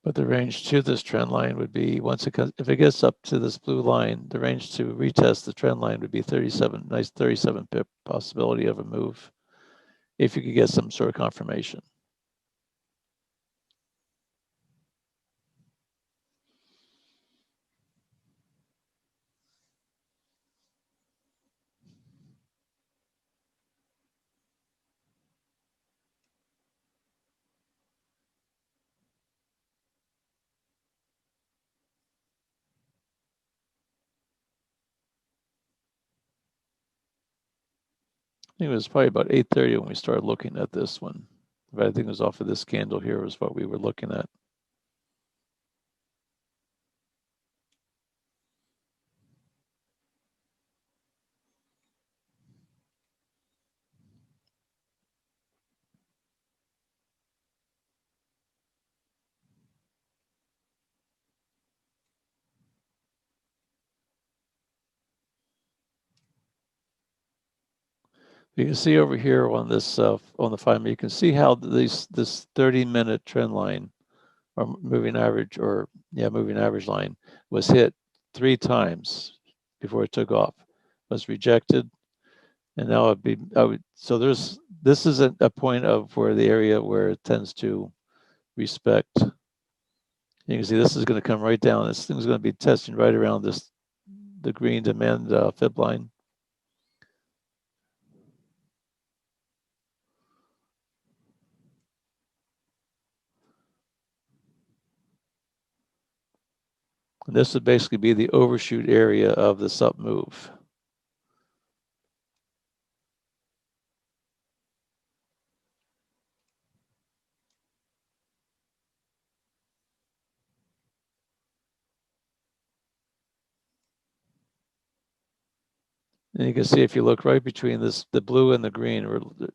But the range to this trend line would be, if it gets up to this blue line, the range to retest the trend line would be 37, nice 37 pip possibility of a move, if you could get some sort of confirmation. I think it was probably about 8:30 when we started looking at this one. But I think it was off of this candle here was what we were looking at. You can see over here on this on the 5 minute, you can see how this 30-minute trend line or moving average line was hit 3 times before it took off, was rejected, and now so this is a point of where the area where it tends to respect. You can see this is going to come right down. This thing's going to be testing right around the green demand fib line. And this would basically be the overshoot area of this up move. And you can see if you look right between the blue and the green,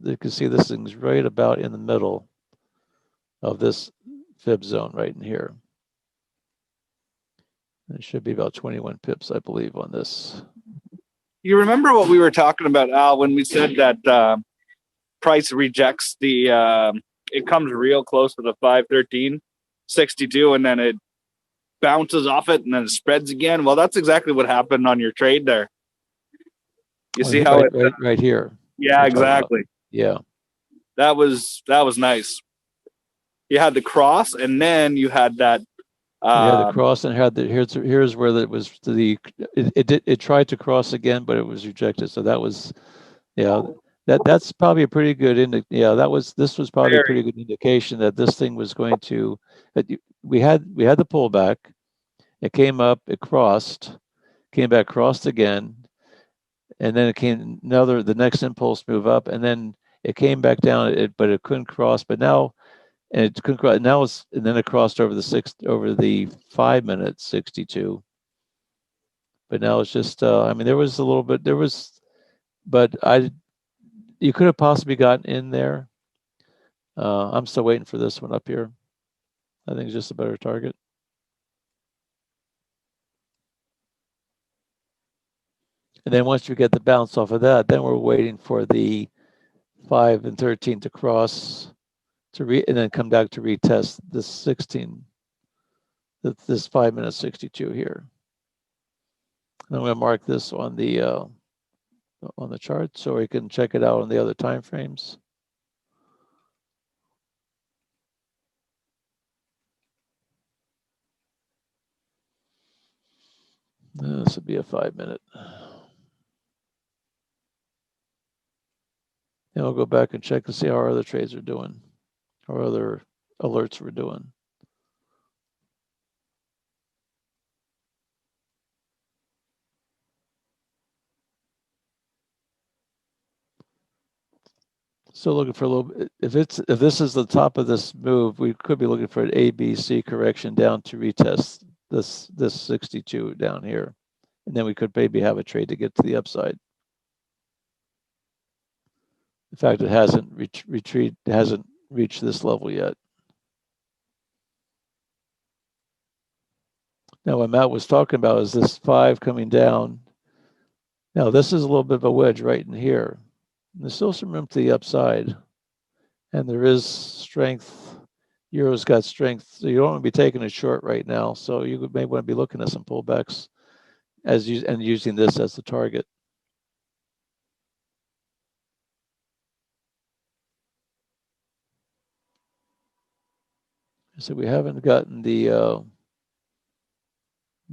you can see this thing's right about in the middle of this fib zone right in here. It should be about 21 pips, I believe, on this. You remember what we were talking about, Al, when we said that price rejects it comes real close to the 513.62 and then it bounces off it and then it spreads again? Well, that's exactly what happened on your trade there. You see how right here. Yeah, exactly. Yeah. That was nice. You had the cross and then you had that you had the cross and here's where it tried to cross again, but it was rejected. So that was, that's probably a pretty good this was probably a pretty good indication that this thing was going to, we had the pullback, it came up, it crossed, came back, crossed again, and then it came the next impulse move up, and then it came back down, but it couldn't cross, but now. And it couldn't cross. Now and then it crossed over the 5 minute 62. But now it's just I mean there was a little bit but you could have possibly gotten in there. I'm still waiting for this one up here. I think it's just a better target. And then once you get the bounce off of that, then we're waiting for the 5 and 13 to cross and then come back to retest this 16, this 5 minute 62 here. And I'm going to mark this on the chart so we can check it out on the other time frames. This would be a 5 minute. And we'll go back and check to see how our other trades are doing, or other alerts we're doing. So looking for a little, if this is the top of this move, we could be looking for an A, B, C correction down to retest this 62 down here. And then we could maybe have a trade to get to the upside. In fact, it hasn't reached this level yet. Now, what Matt was talking about is this 5 coming down. Now, this is a little bit of a wedge right in here. There's still some room to the upside. And there is strength. Euro's got strength. So you don't want to be taking it short right now. So you may want to be looking at some pullbacks and using this as the target. So we haven't gotten the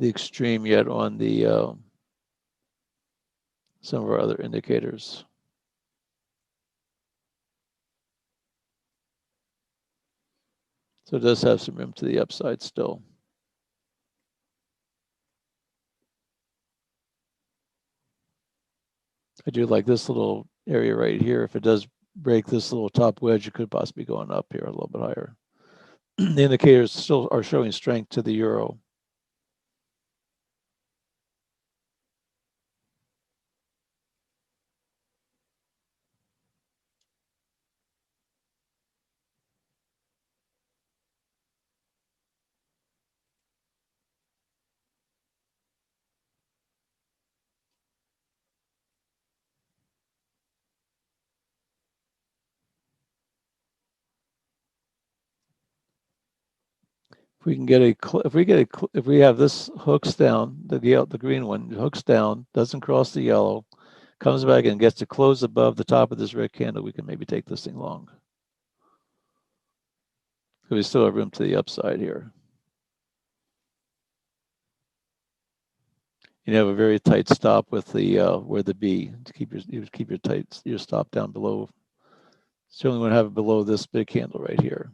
extreme yet on the some of our other indicators. So it does have some room to the upside still. I do like this little area right here. If it does break this little top wedge, it could possibly be going up here a little bit higher. The indicators still are showing strength to the euro. If we can get if we have this hooks down, the green one hooks down, doesn't cross the yellow, comes back and gets to close above the top of this red candle, we can maybe take this thing long. So we still have room to the upside here. You have a very tight stop with the where the B to keep your stop down below. Certainly want to have it below this big candle right here.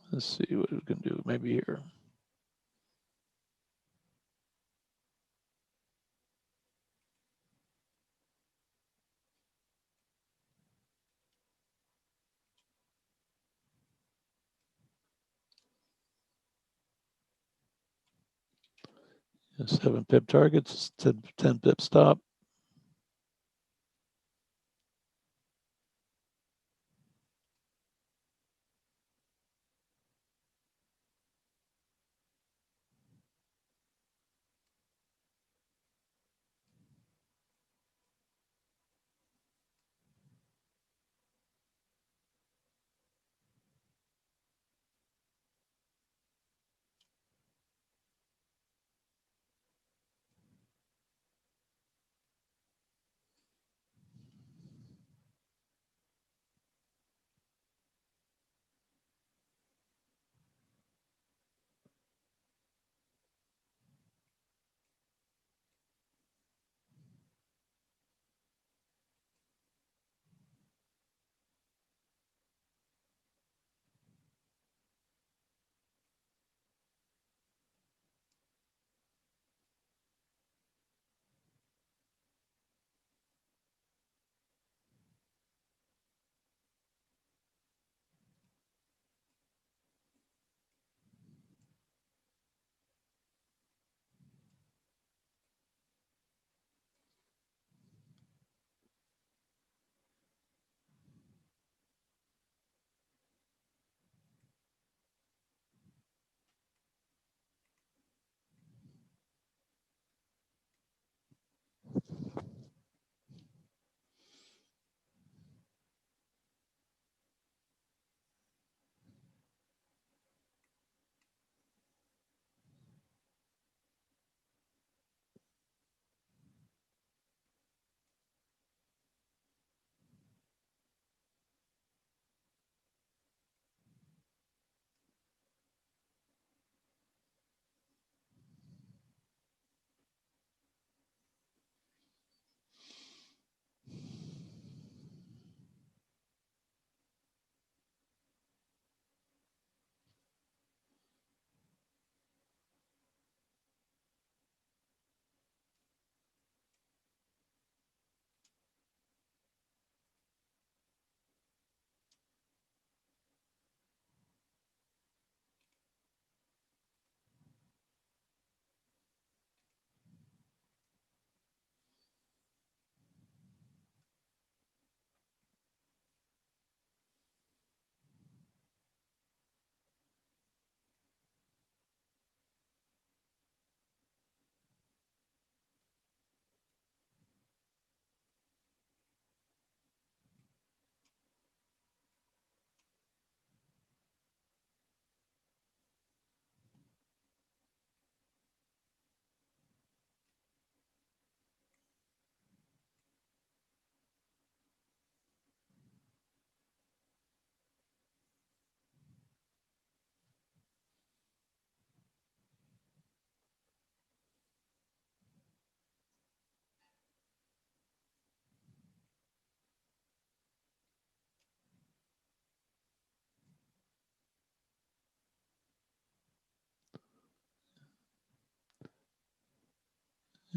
Let's see what we can do. Maybe here. Yeah, 7 pip targets, 10 pip stop.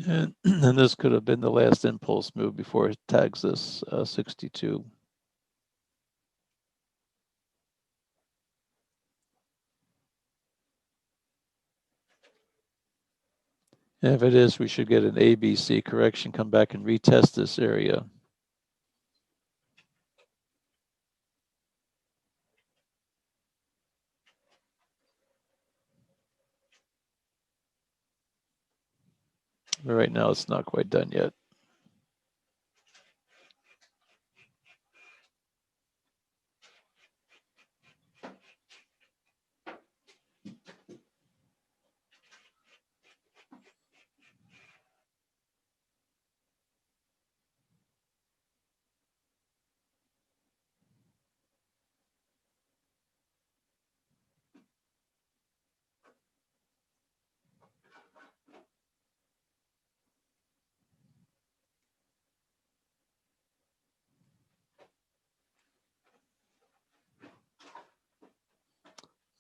And this could have been the last impulse move before it tags this 62. And if it is, we should get an ABC correction, come back and retest this area. But right now, it's not quite done yet.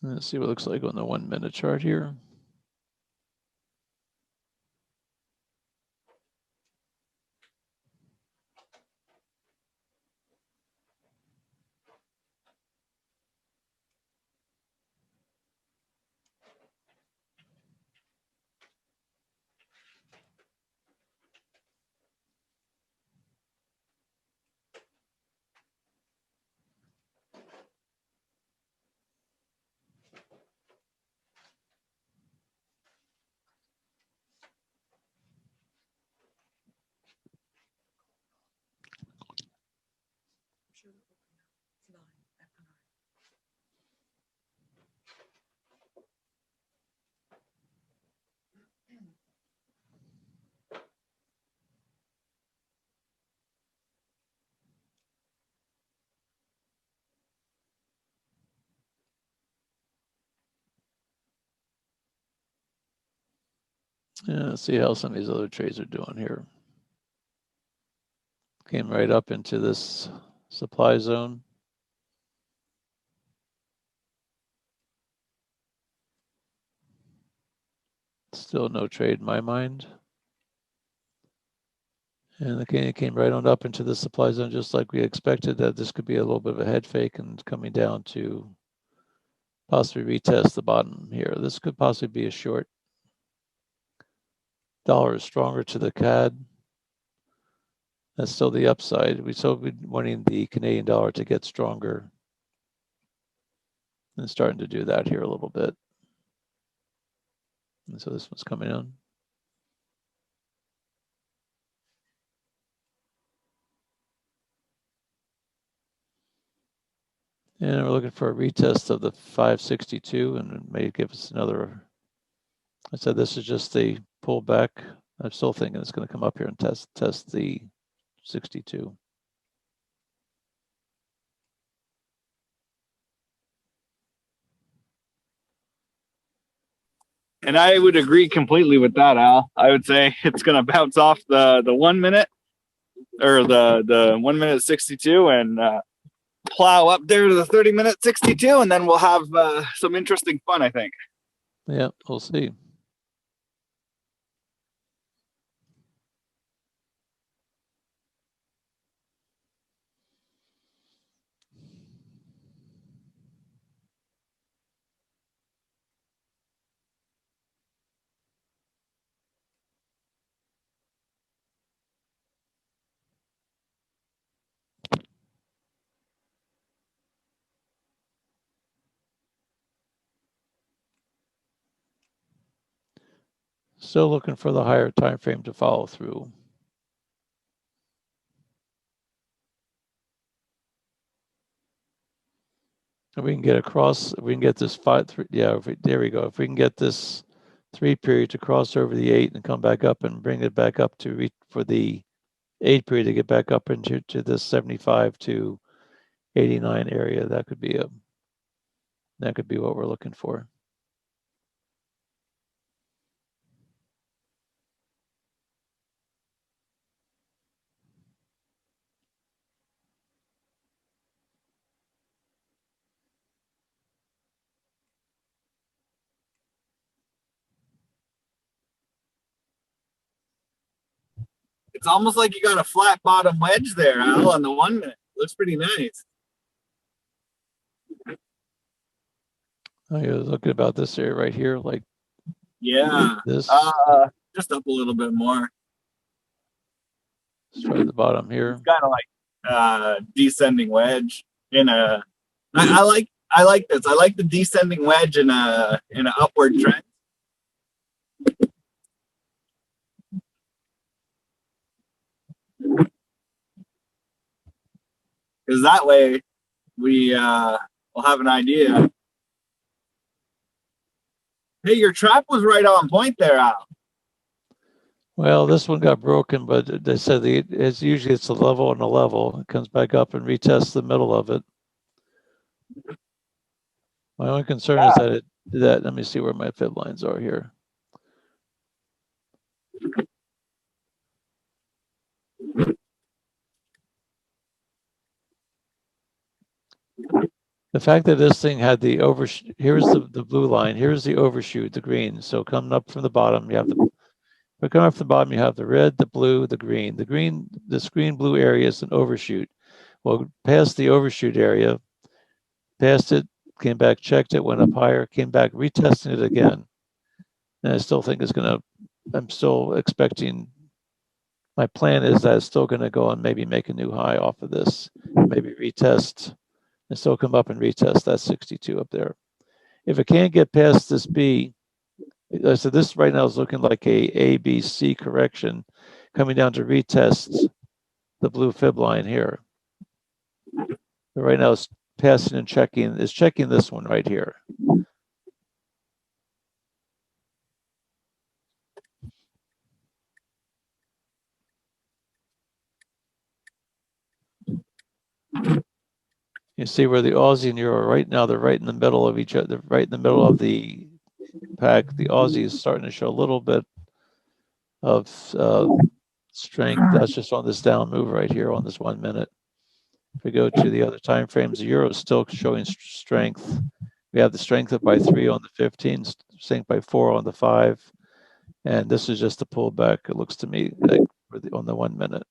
Let's see what it looks like on the 1 minute chart here. Yeah, let's see how some of these other trades are doing here. Came right up into this supply zone. Still no trade in my mind. And it came right on up into the supply zone, just like we expected, that this could be a little bit of a head fake and coming down to possibly retest the bottom here. This could possibly be a short. Dollar is stronger to the CAD. That's still the upside. We still been wanting the Canadian dollar to get stronger. And starting to do that here a little bit. And so this one's coming in. And we're looking for a retest of the 562, and it may give us another. I said this is just the pullback. I'm still thinking it's going to come up here and test the 62. And I would agree completely with that, Al. I would say it's going to bounce off the 1 minute or the 1 minute 62 and plow up there to the 30 minute 62, and then we'll have some interesting fun, I think. Yeah, we'll see. Still looking for the higher time frame to follow through. If we can get across, if we can get this there we go. If we can get this 3 period to cross over the 8 and come back up and bring it back up to reach for the 8 period to get back up into this 75 to 89 area, that could be what we're looking for. It's almost like you got a flat bottom wedge there, Al, on the 1 minute. Looks pretty nice. Oh, you're looking about this area right here, like Yeah. this. Just up a little bit more. Let's try the bottom here. It's kind of like descending wedge in a. I like this. I like the descending wedge in an upward trend. Because that way we will have an idea. Hey, your trap was right on point there, Al. Well, this one got broken, but they said it's usually it's a level and a level. It comes back up and retests the middle of it. My only concern is that let me see where my fib lines are here. The fact that this thing had the overshoot, here's the blue line, here's the overshoot, the green. So coming up from the bottom, you have coming up from the bottom, you have the red, the blue, the green. This green blue area is an overshoot. Well, past the overshoot area, passed it, came back, checked it, went up higher, came back, retesting it again. And I still think it's gonna, I'm still expecting, my plan is that it's still gonna go and maybe make a new high off of this, maybe retest and still come up and retest that 62 up there. If it can't get past this B, so this right now is looking like a B, C correction coming down to retest the blue fib line here. But right now it's passing and checking, it's checking this one right here. You see where the Aussie and Euro right now, they're right in the middle of each other, right in the middle of the pack. The Aussie is starting to show a little bit of strength. That's just on this down move right here on this 1 minute. If we go to the other time frames, the Euro is still showing strength. We have the strength up by 3 on the 15, strength by 4 on the 5. And this is just a pullback, it looks to me, like on the 1 minute.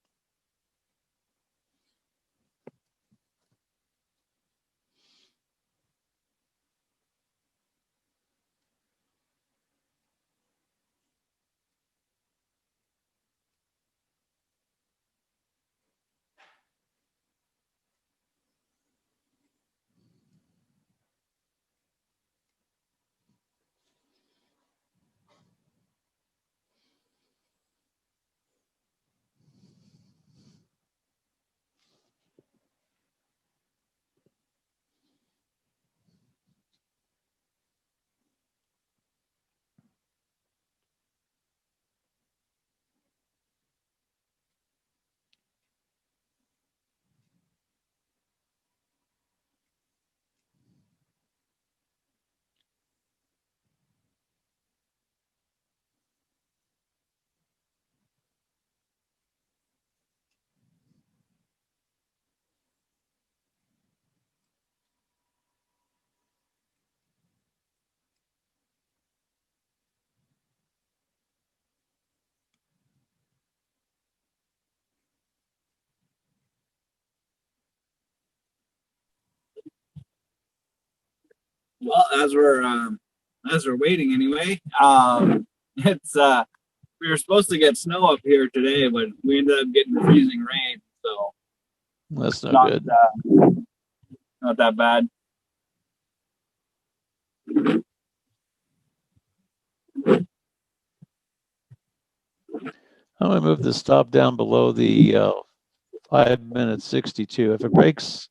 Well, as we're waiting anyway, it's we were supposed to get snow up here today, but we ended up getting freezing rain, so That's no not good. not that bad. I'm going to move the stop down below the 5 minute 62. If it breaks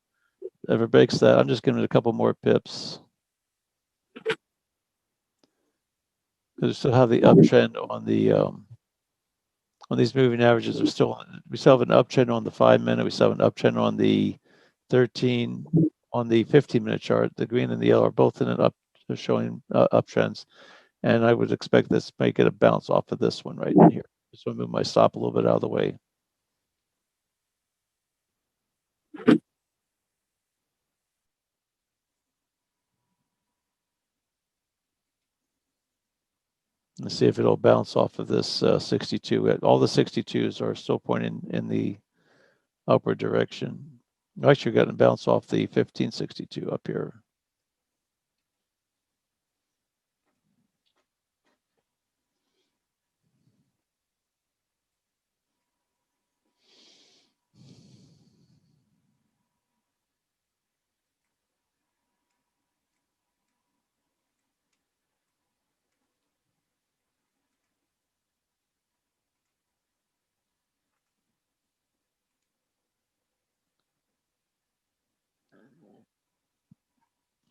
that, I'm just giving it a couple more pips. Because we still have the uptrend on these moving averages. We still have an uptrend on the 5 minute. We still have an uptrend on the 13, on the 15 minute chart. The green and the yellow are both in an up, showing uptrends. And I would expect this might get a bounce off of this one right in here. Just want to move my stop a little bit out of the way. Let's see if it'll bounce off of this 62. All the 62s are still pointing in the upward direction. Actually, got to bounce off the 1562 up here.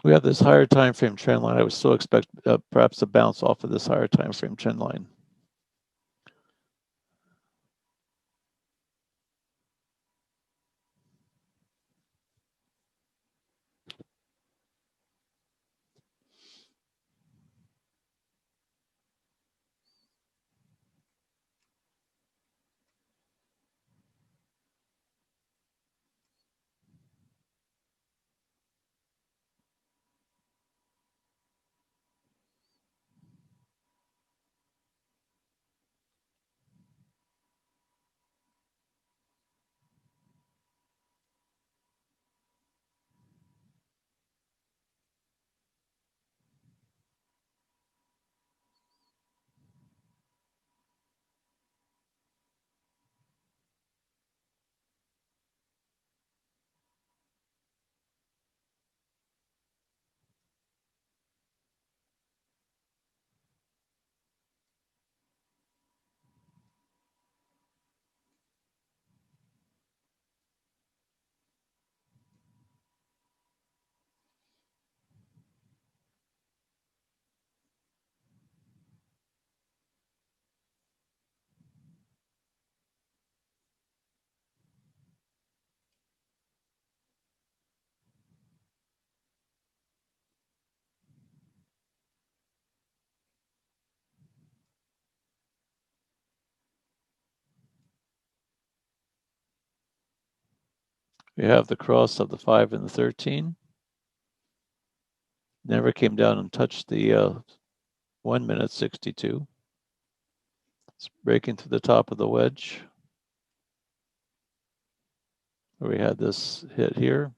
We have this higher time frame trend line. I would still expect perhaps a bounce off of this higher time frame trend line. We have the cross of the 5 and the 13. Never came down and touched the 1 minute 62. It's breaking through the top of the wedge. Where we had this hit here.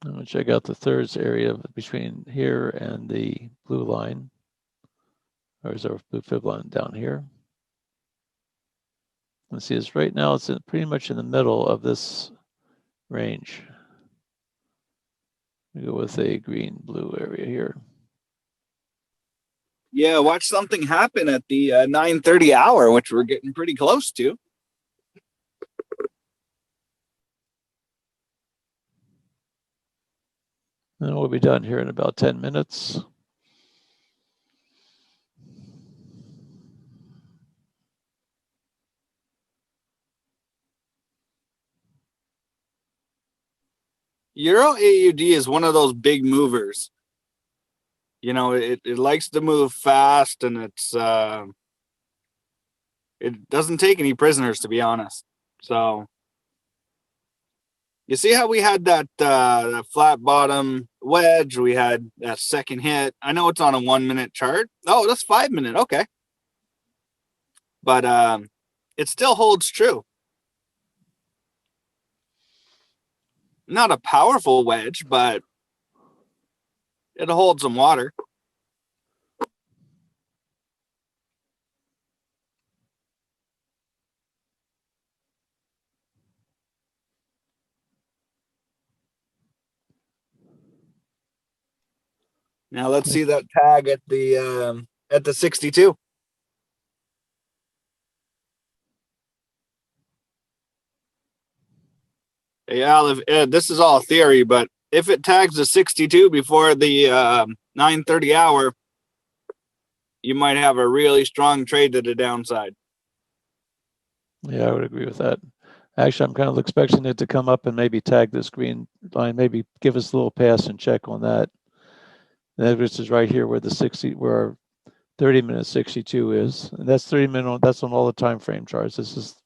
I'm going to check out the thirds area between here and the blue line. Or is our blue fib line down here? Let's see, it's right now, it's pretty much in the middle of this range. We go with a green blue area here. Yeah, watch something happen at the 9:30 hour, which we're getting pretty close to. And we'll be done here in about 10 minutes. Euro AUD is one of those big movers. You know, it likes to move fast, and it doesn't take any prisoners, to be honest. So You see how we had that flat bottom wedge? We had that second hit. I know it's on a 1 minute chart. Oh, that's 5 minute. Okay. But it still holds true. Not a powerful wedge, but it holds some water. Now let's see that tag at the 62. Yeah, this is all theory, but if it tags the 62 before the 9:30 hour, you might have a really strong trade to the downside. Yeah, I would agree with that. Actually, I'm kind of expecting it to come up and maybe tag this green line, maybe give us a little pass and check on that. And this is right here where the 60, where our 30-minute 62 is, and that's 30-minute. That's on all the time frame charts. This is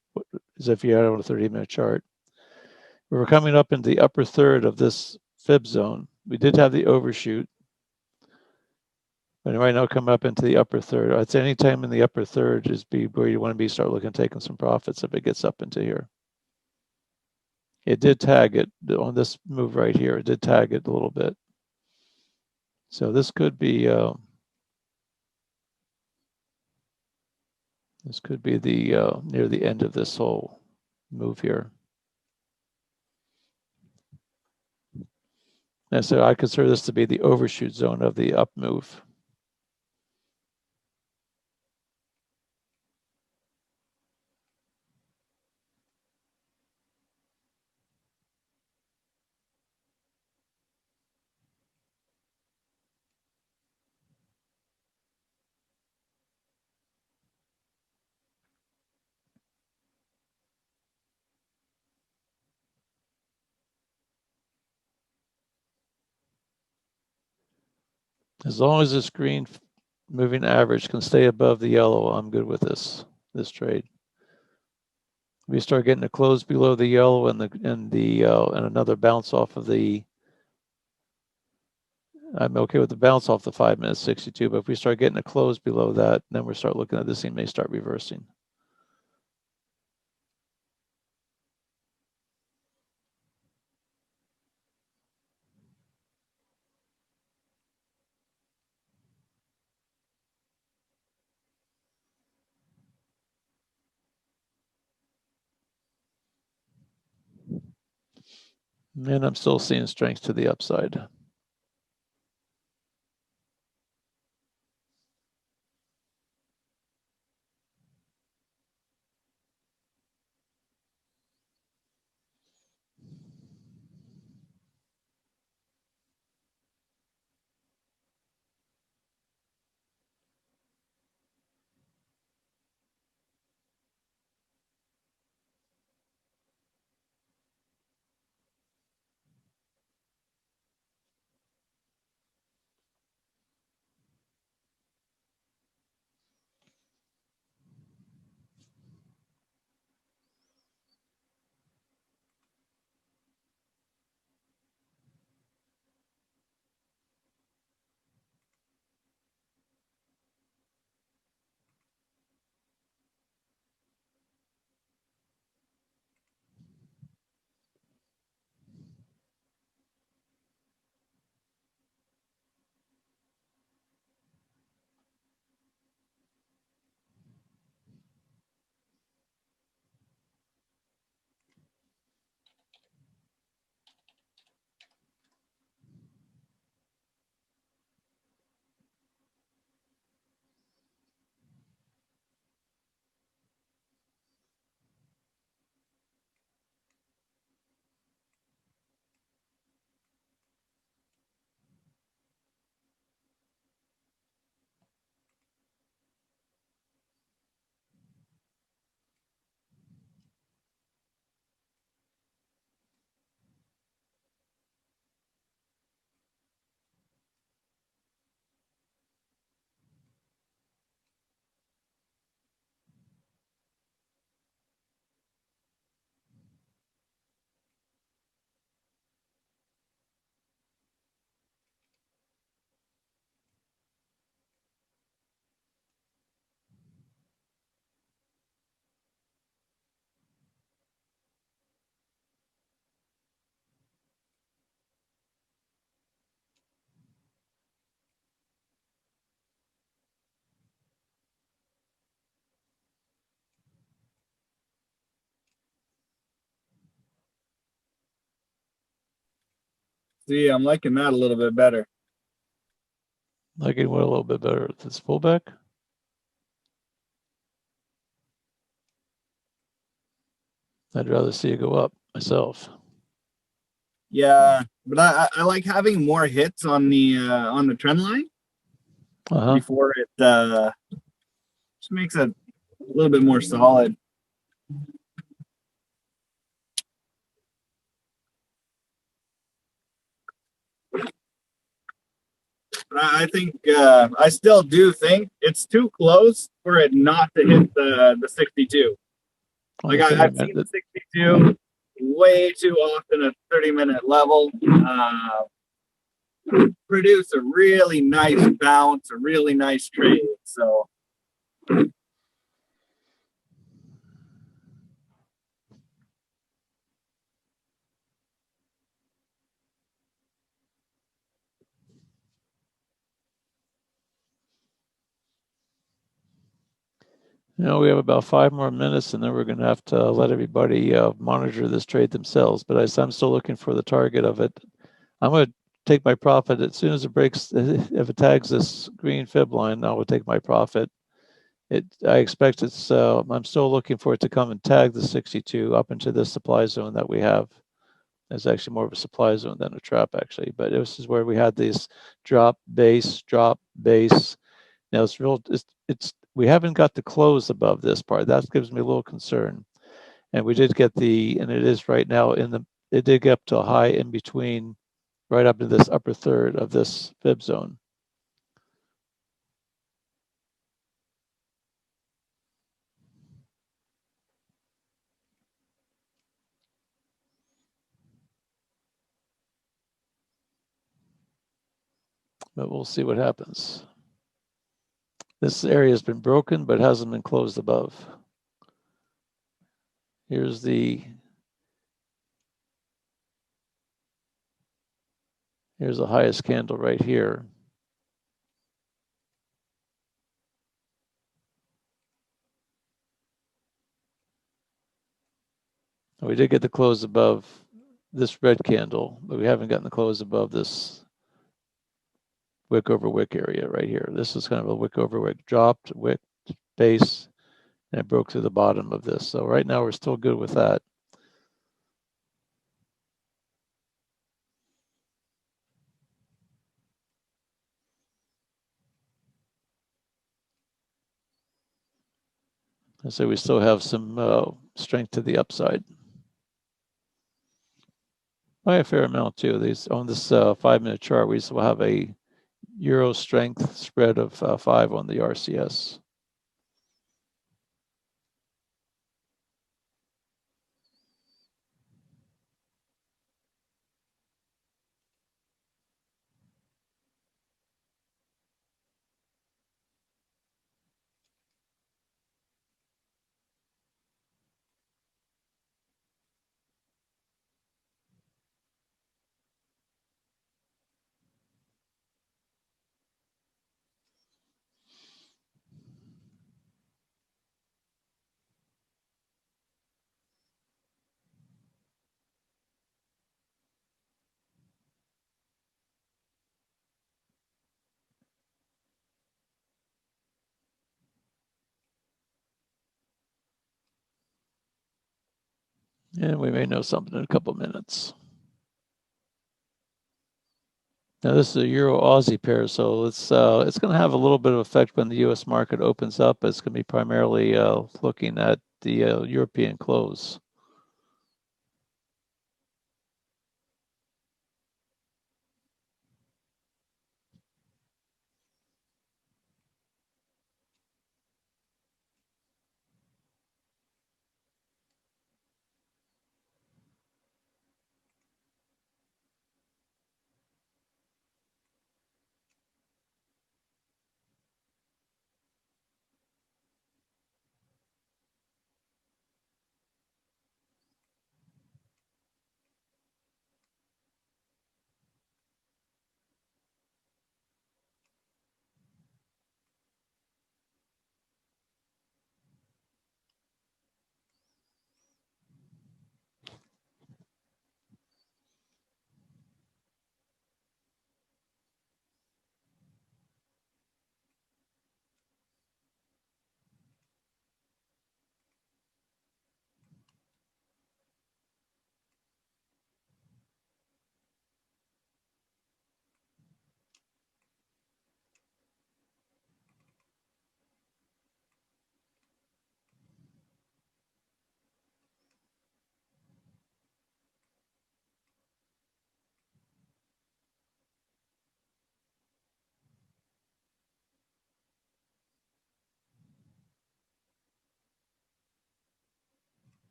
as if you had on a 30-minute chart. We're coming up into the upper third of this fib zone. We did have the overshoot, but right now come up into the upper third. I'd say any time in the upper third is be where you want to be, start looking, taking some profits if it gets up into here. It did tag it on this move right here. It did tag it a little bit. So this could be the near the end of this whole move here. And so I consider this to be the overshoot zone of the up move. As long as this green moving average can stay above the yellow, I'm good with this trade. We start getting a close below the yellow and another bounce off of the. I'm okay with the bounce off the 5-minute 62, but if we start getting a close below that, then we start looking at this thing may start reversing. And I'm still seeing strength to the upside. See, I'm liking that a little bit better. Liking what a little bit better. This pullback. I'd rather see it go up myself. Yeah, but I like having more hits on the trend line before it just makes it a little bit more solid. But I think I still do think it's too close for it not to hit the 62. Like I've seen the 62 way too often at 30-minute level. Produce a really nice bounce, a really nice trade. So we have about 5 more minutes, and then we're going to have to let everybody monitor this trade themselves. But I'm still looking for the target of it. I'm going to take my profit as soon as it breaks. If it tags this green fib line, I will take my profit. I expect it's. I'm still looking for it to come and tag the 62 up into this supply zone that we have. It's actually more of a supply zone than a trap, actually. But this is where we had these drop, base, drop, base. Now it's real. We haven't got the close above this part. That gives me a little concern. And we did get and it is right now it did get up to a high in between, right up to this upper third of this fib zone. But we'll see what happens. This area has been broken, but hasn't been closed above. Here's the highest candle right here. We did get the close above this red candle, but we haven't gotten the close above this wick over wick area right here. This is kind of a wick over wick, dropped wick base, and it broke through the bottom of this. So right now we're still good with that. And so we still have some strength to the upside. By a fair amount too. On this 5-minute chart, we still have a euro strength spread of 5 on the RCS. And we may know something in a couple minutes. Now this is a Euro Aussie pair, so it's going to have a little bit of effect when the U.S. market opens up. It's going to be primarily looking at the European close.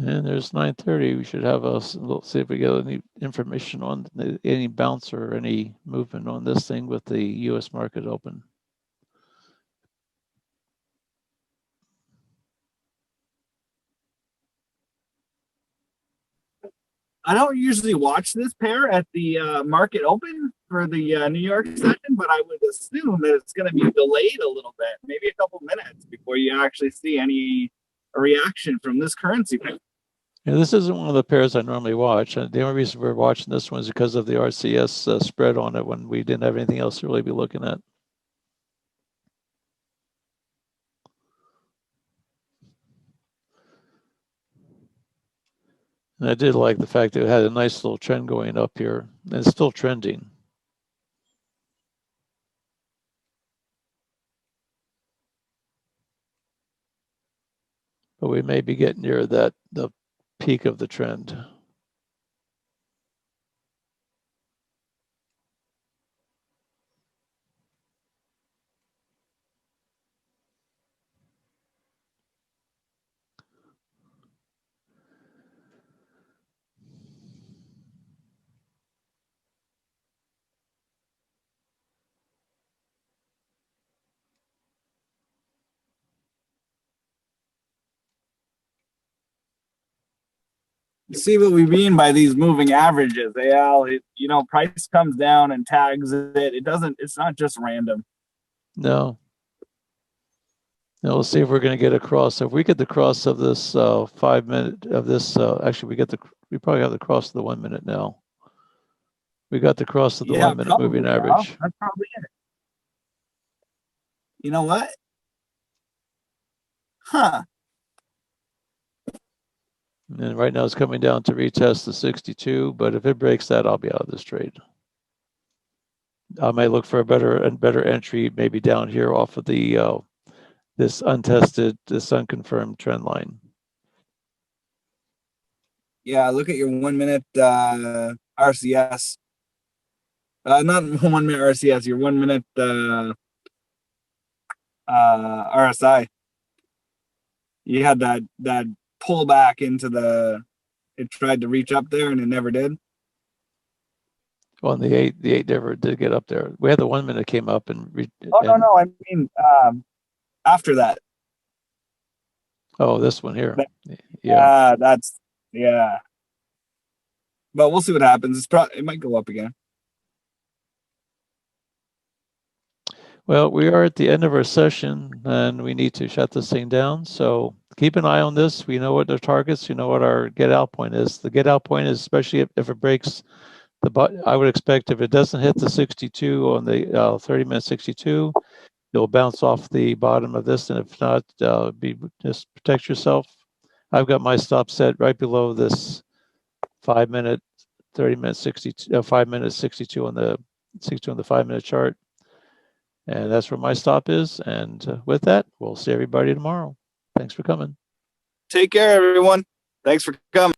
And there's 9:30. We should have we'll see if we get any information on any bounce or any movement on this thing with the U.S. market open. I don't usually watch this pair at the market open for the New York session, but I would assume that it's going to be delayed a little bit, maybe a couple minutes before you actually see any reaction from this currency pair. Yeah, this isn't one of the pairs I normally watch. The only reason we're watching this one is because of the RCS spread on it when we didn't have anything else to really be looking at. And I did like the fact that it had a nice little trend going up here, and it's still trending. But we may be getting near the peak of the trend. See what we mean by these moving averages, Al. Price comes down and tags it. It's not just random. No. Now we'll see if we're going to get across. If we get the cross of this 5 minute of this, actually we probably have the cross of the 1 minute now. We got the cross of the 1 minute moving average. That's probably it. You know what? Huh. And right now it's coming down to retest the 62, but if it breaks that, I'll be out of this trade. I may look for a better entry, maybe down here off of the this unconfirmed trend line. Yeah, look at your 1 minute RCS. Not 1 minute RCS, your 1 minute RSI. You had that pull back into it tried to reach up there and it never did. Well, the eight never did get up there. We had the 1 minute came up and no, I mean after that. Oh, this one here. Yeah. Yeah. But we'll see what happens. It might go up again. Well, we are at the end of our session and we need to shut this thing down. So keep an eye on this. We know what our targets, you know what our get out point is. The get out point is, especially if it breaks I would expect if it doesn't hit the 62 on the 30-minute 62, you'll bounce off the bottom of this. And if not, just protect yourself. I've got my stop set right below this 5 minute, 30-minute 62, 5 minute 62 on the 5 minute chart. And that's where my stop is. And with that, we'll see everybody tomorrow. Thanks for coming. Take care, everyone. Thanks for coming.